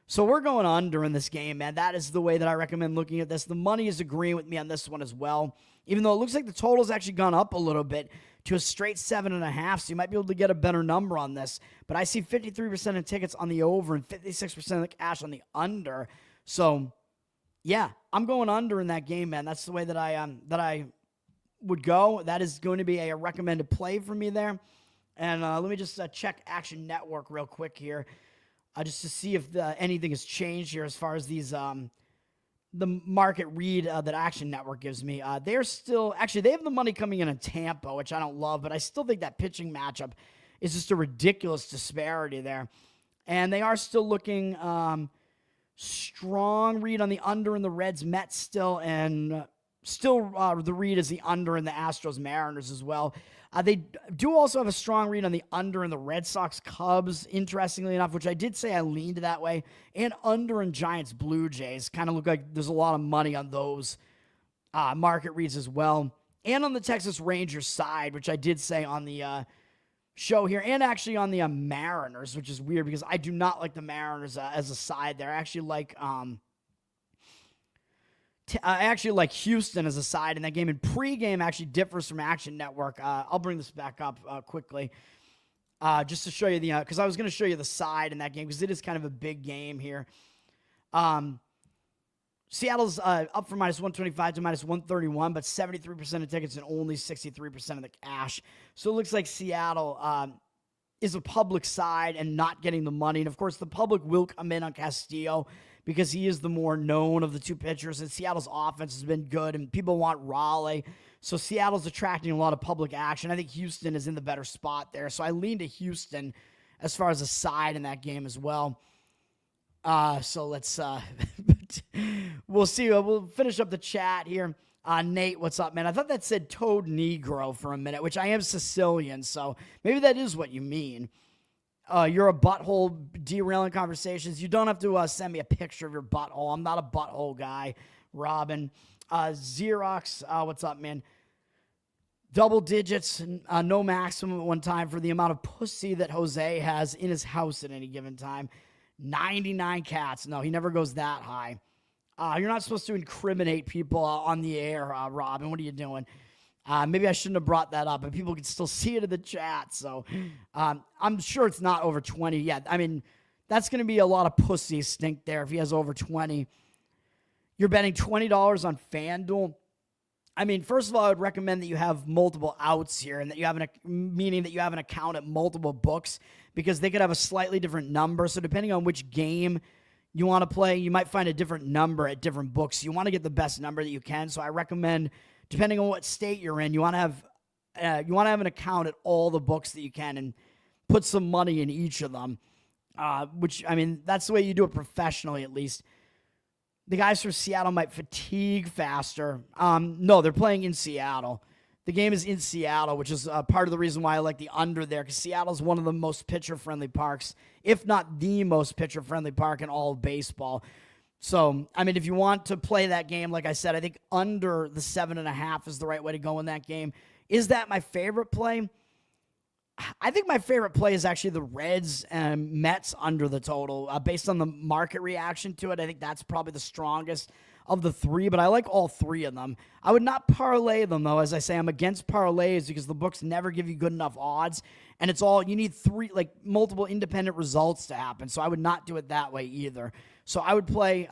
So we're going under in this game, man. That is the way that I recommend looking at this. The money is agreeing with me on this one as well, even though it looks like the total's actually gone up a little bit to a straight 7.5, so you might be able to get a better number on this. But I see 53% of tickets on the over and 56% of the cash on the under. So, yeah, I'm going under in that game, man. That's the way that I would go. That is going to be a recommended play for me there. And let me just check Action Network real quick here, just to see if anything has changed here as far as these the market read that Action Network gives me. They're still actually they have the money coming in Tampa, which I don't love, but I still think that pitching matchup is just a ridiculous disparity there. And they are still looking strong read on the under in the Reds Mets still, and Still, the read is the under in the Astros Mariners as well. They do also have a strong read on the under in the Red Sox Cubs, interestingly enough, which I did say I leaned that way. And under in Giants Blue Jays. Kind of look like there's a lot of money on those market reads as well. And on the Texas Rangers side, which I did say on the show here, and actually on the Mariners, which is weird because I do not like the Mariners as a side there. I actually like Houston as a side in that game, and pregame actually differs from Action Network. I'll bring this back up quickly just to show you the, because I was going to show you the side in that game because it is kind of a big game here. Seattle's up from -125 to -131, but 73% of tickets and only 63% of the cash. So it looks like Seattle is a public side and not getting the money. And, of course, the public will come in on Castillo because he is the more known of the two pitchers, and Seattle's offense has been good, and people want Raleigh. So Seattle's attracting a lot of public action. I think Houston is in the better spot there. So I lean to Houston as far as a side in that game as well. So let's we'll see. We'll finish up the chat here. Nate, what's up, man? I thought that said Toad Negro for a minute, which I am Sicilian, so maybe that is what you mean. You're a butthole derailing conversations. You don't have to send me a picture of your butthole. I'm not a butthole guy. Robin. Xerox, what's up, man? Double digits, no maximum at one time for the amount of pussy that Jose has in his house at any given time. 99 cats. No, he never goes that high. You're not supposed to incriminate people on the air, Robin. What are you doing? Maybe I shouldn't have brought that up, but people can still see it in the chat. So I'm sure it's not over 20 yet. I mean, that's going to be a lot of pussy stink there if he has over 20. You're betting $20 on FanDuel. I mean, first of all, I would recommend that you have multiple outs here and that you have meaning that you have an account at multiple books because they could have a slightly different number. So depending on which game you want to play, you might find a different number at different books. You want to get the best number that you can. So I recommend, depending on what state you're in, you want to have an account at all the books that you can and put some money in each of them. Which, I mean, that's the way you do it professionally, at least. The guys from Seattle might fatigue faster. No, they're playing in Seattle. The game is in Seattle, which is part of the reason why I like the under there, because Seattle's one of the most pitcher-friendly parks, if not the most pitcher-friendly park in all of baseball. So, I mean, if you want to play that game, like I said, I think under the 7.5 is the right way to go in that game. Is that my favorite play? I think my favorite play is actually the Reds and Mets under the total. Based on the market reaction to it, I think that's probably the strongest of the three, but I like all three of them. I would not parlay them, though. As I say, I'm against parlays because the books never give you good enough odds, and it's all, you need multiple independent results to happen, so I would not do it that way either. So I would play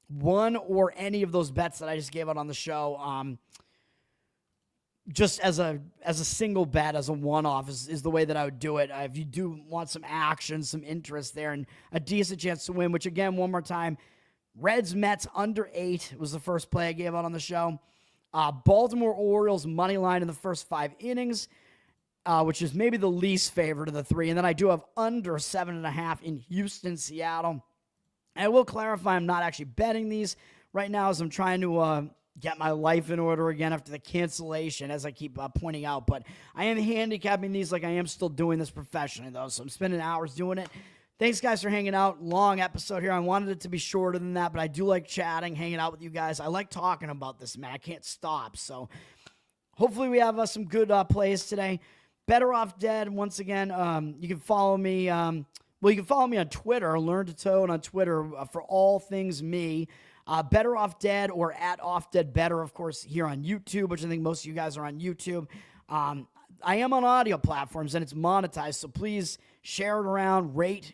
one or any of those bets that I just gave out on the show just as a single bet, as a one-off is the way that I would do it. If you do want some action, some interest there, and a decent chance to win, which again, one more time, Reds, Mets, under 8 was the first play I gave out on the show. Baltimore Orioles, money line in the first 5 innings, which is maybe the least favorite of the three. And then I do have under 7.5 in Houston, Seattle. And I will clarify, I'm not actually betting these right now as I'm trying to get my life in order again after the cancellation, as I keep pointing out. But I am handicapping these like I am still doing this professionally, though. So I'm spending hours doing it. Thanks, guys, for hanging out. Long episode here. I wanted it to be shorter than that, but I do like chatting, hanging out with you guys. I like talking about this, man. I can't stop. So hopefully we have some good plays today. Bettor Off Dead, once again, you can follow me. You can follow me on Twitter, Learn to Toad on Twitter for all things me. Bettor Off Dead or at Off Dead Bettor, of course, here on YouTube, which I think most of you guys are on YouTube. I am on audio platforms, and it's monetized, so please share it around, rate,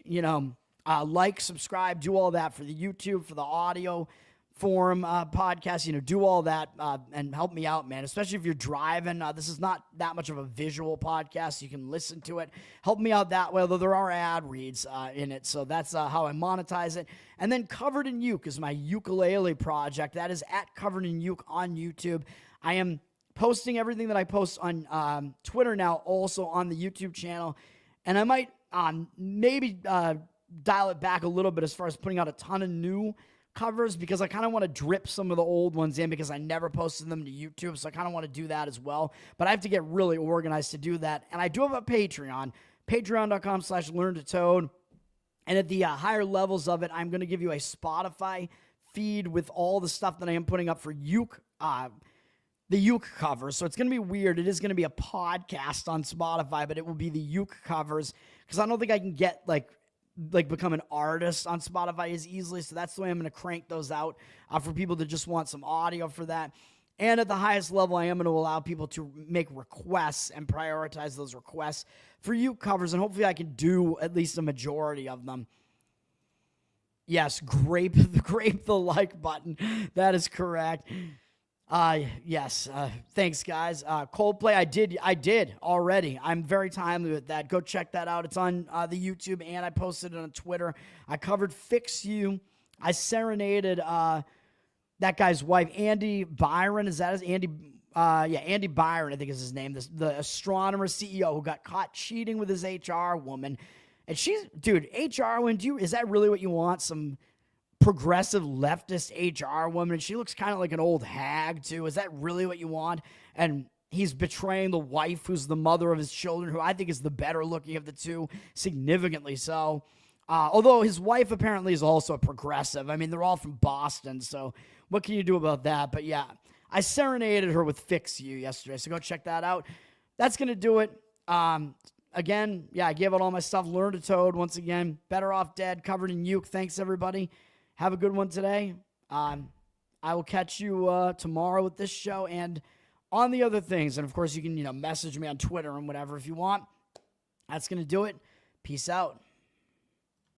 like, subscribe, do all that for the YouTube, for the audio form podcast, do all that and help me out, man, especially if you're driving. This is not that much of a visual podcast. You can listen to it. Help me out that way, although there are ad reads in it, so that's how I monetize it. And then Covered in Uke is my ukulele project. That is at Covered in Uke on YouTube. I am posting everything that I post on Twitter now, also on the YouTube channel, and I might maybe dial it back a little bit as far as putting out a ton of new covers because I kind of want to drip some of the old ones in because I never posted them to YouTube, so I kind of want to do that as well. But I have to get really organized to do that. And I do have a Patreon, patreon.com/learntotode. And at the higher levels of it, I'm going to give you a Spotify feed with all the stuff that I am putting up for Uke, the Uke covers. So it's going to be weird. It is going to be a podcast on Spotify, but it will be the Uke covers because I don't think I can get like become an artist on Spotify as easily. So that's the way I'm going to crank those out for people that just want some audio for that. And at the highest level, I am going to allow people to make requests and prioritize those requests for Uke covers. And hopefully I can do at least a majority of them. Yes, grape the like button. That is correct. Yes. Thanks, guys. Coldplay, I did already. I'm very timely with that. Go check that out. It's on the YouTube, and I posted it on Twitter. I covered Fix You. I serenaded that guy's wife, Andy Byron. Is that his Andy? Andy Byron, I think is his name. The astronomer CEO who got caught cheating with his HR woman. And she's, dude, HR woman, is that really what you want? Some progressive leftist HR woman, and she looks kind of like an old hag too. Is that really what you want? And he's betraying the wife who's the mother of his children, who I think is the better looking of the two, significantly so. Although his wife apparently is also a progressive. I mean, they're all from Boston, so what can you do about that? But yeah, I serenaded her with Fix You yesterday, so go check that out. That's going to do it. Again, I gave out all my stuff. Learn to Toad once again. Bettor Off Dead, covered in Uke. Thanks, everybody. Have a good one today. I will catch you tomorrow with this show and on the other things. And, of course, you can message me on Twitter and whatever if you want. That's going to do it. Peace out.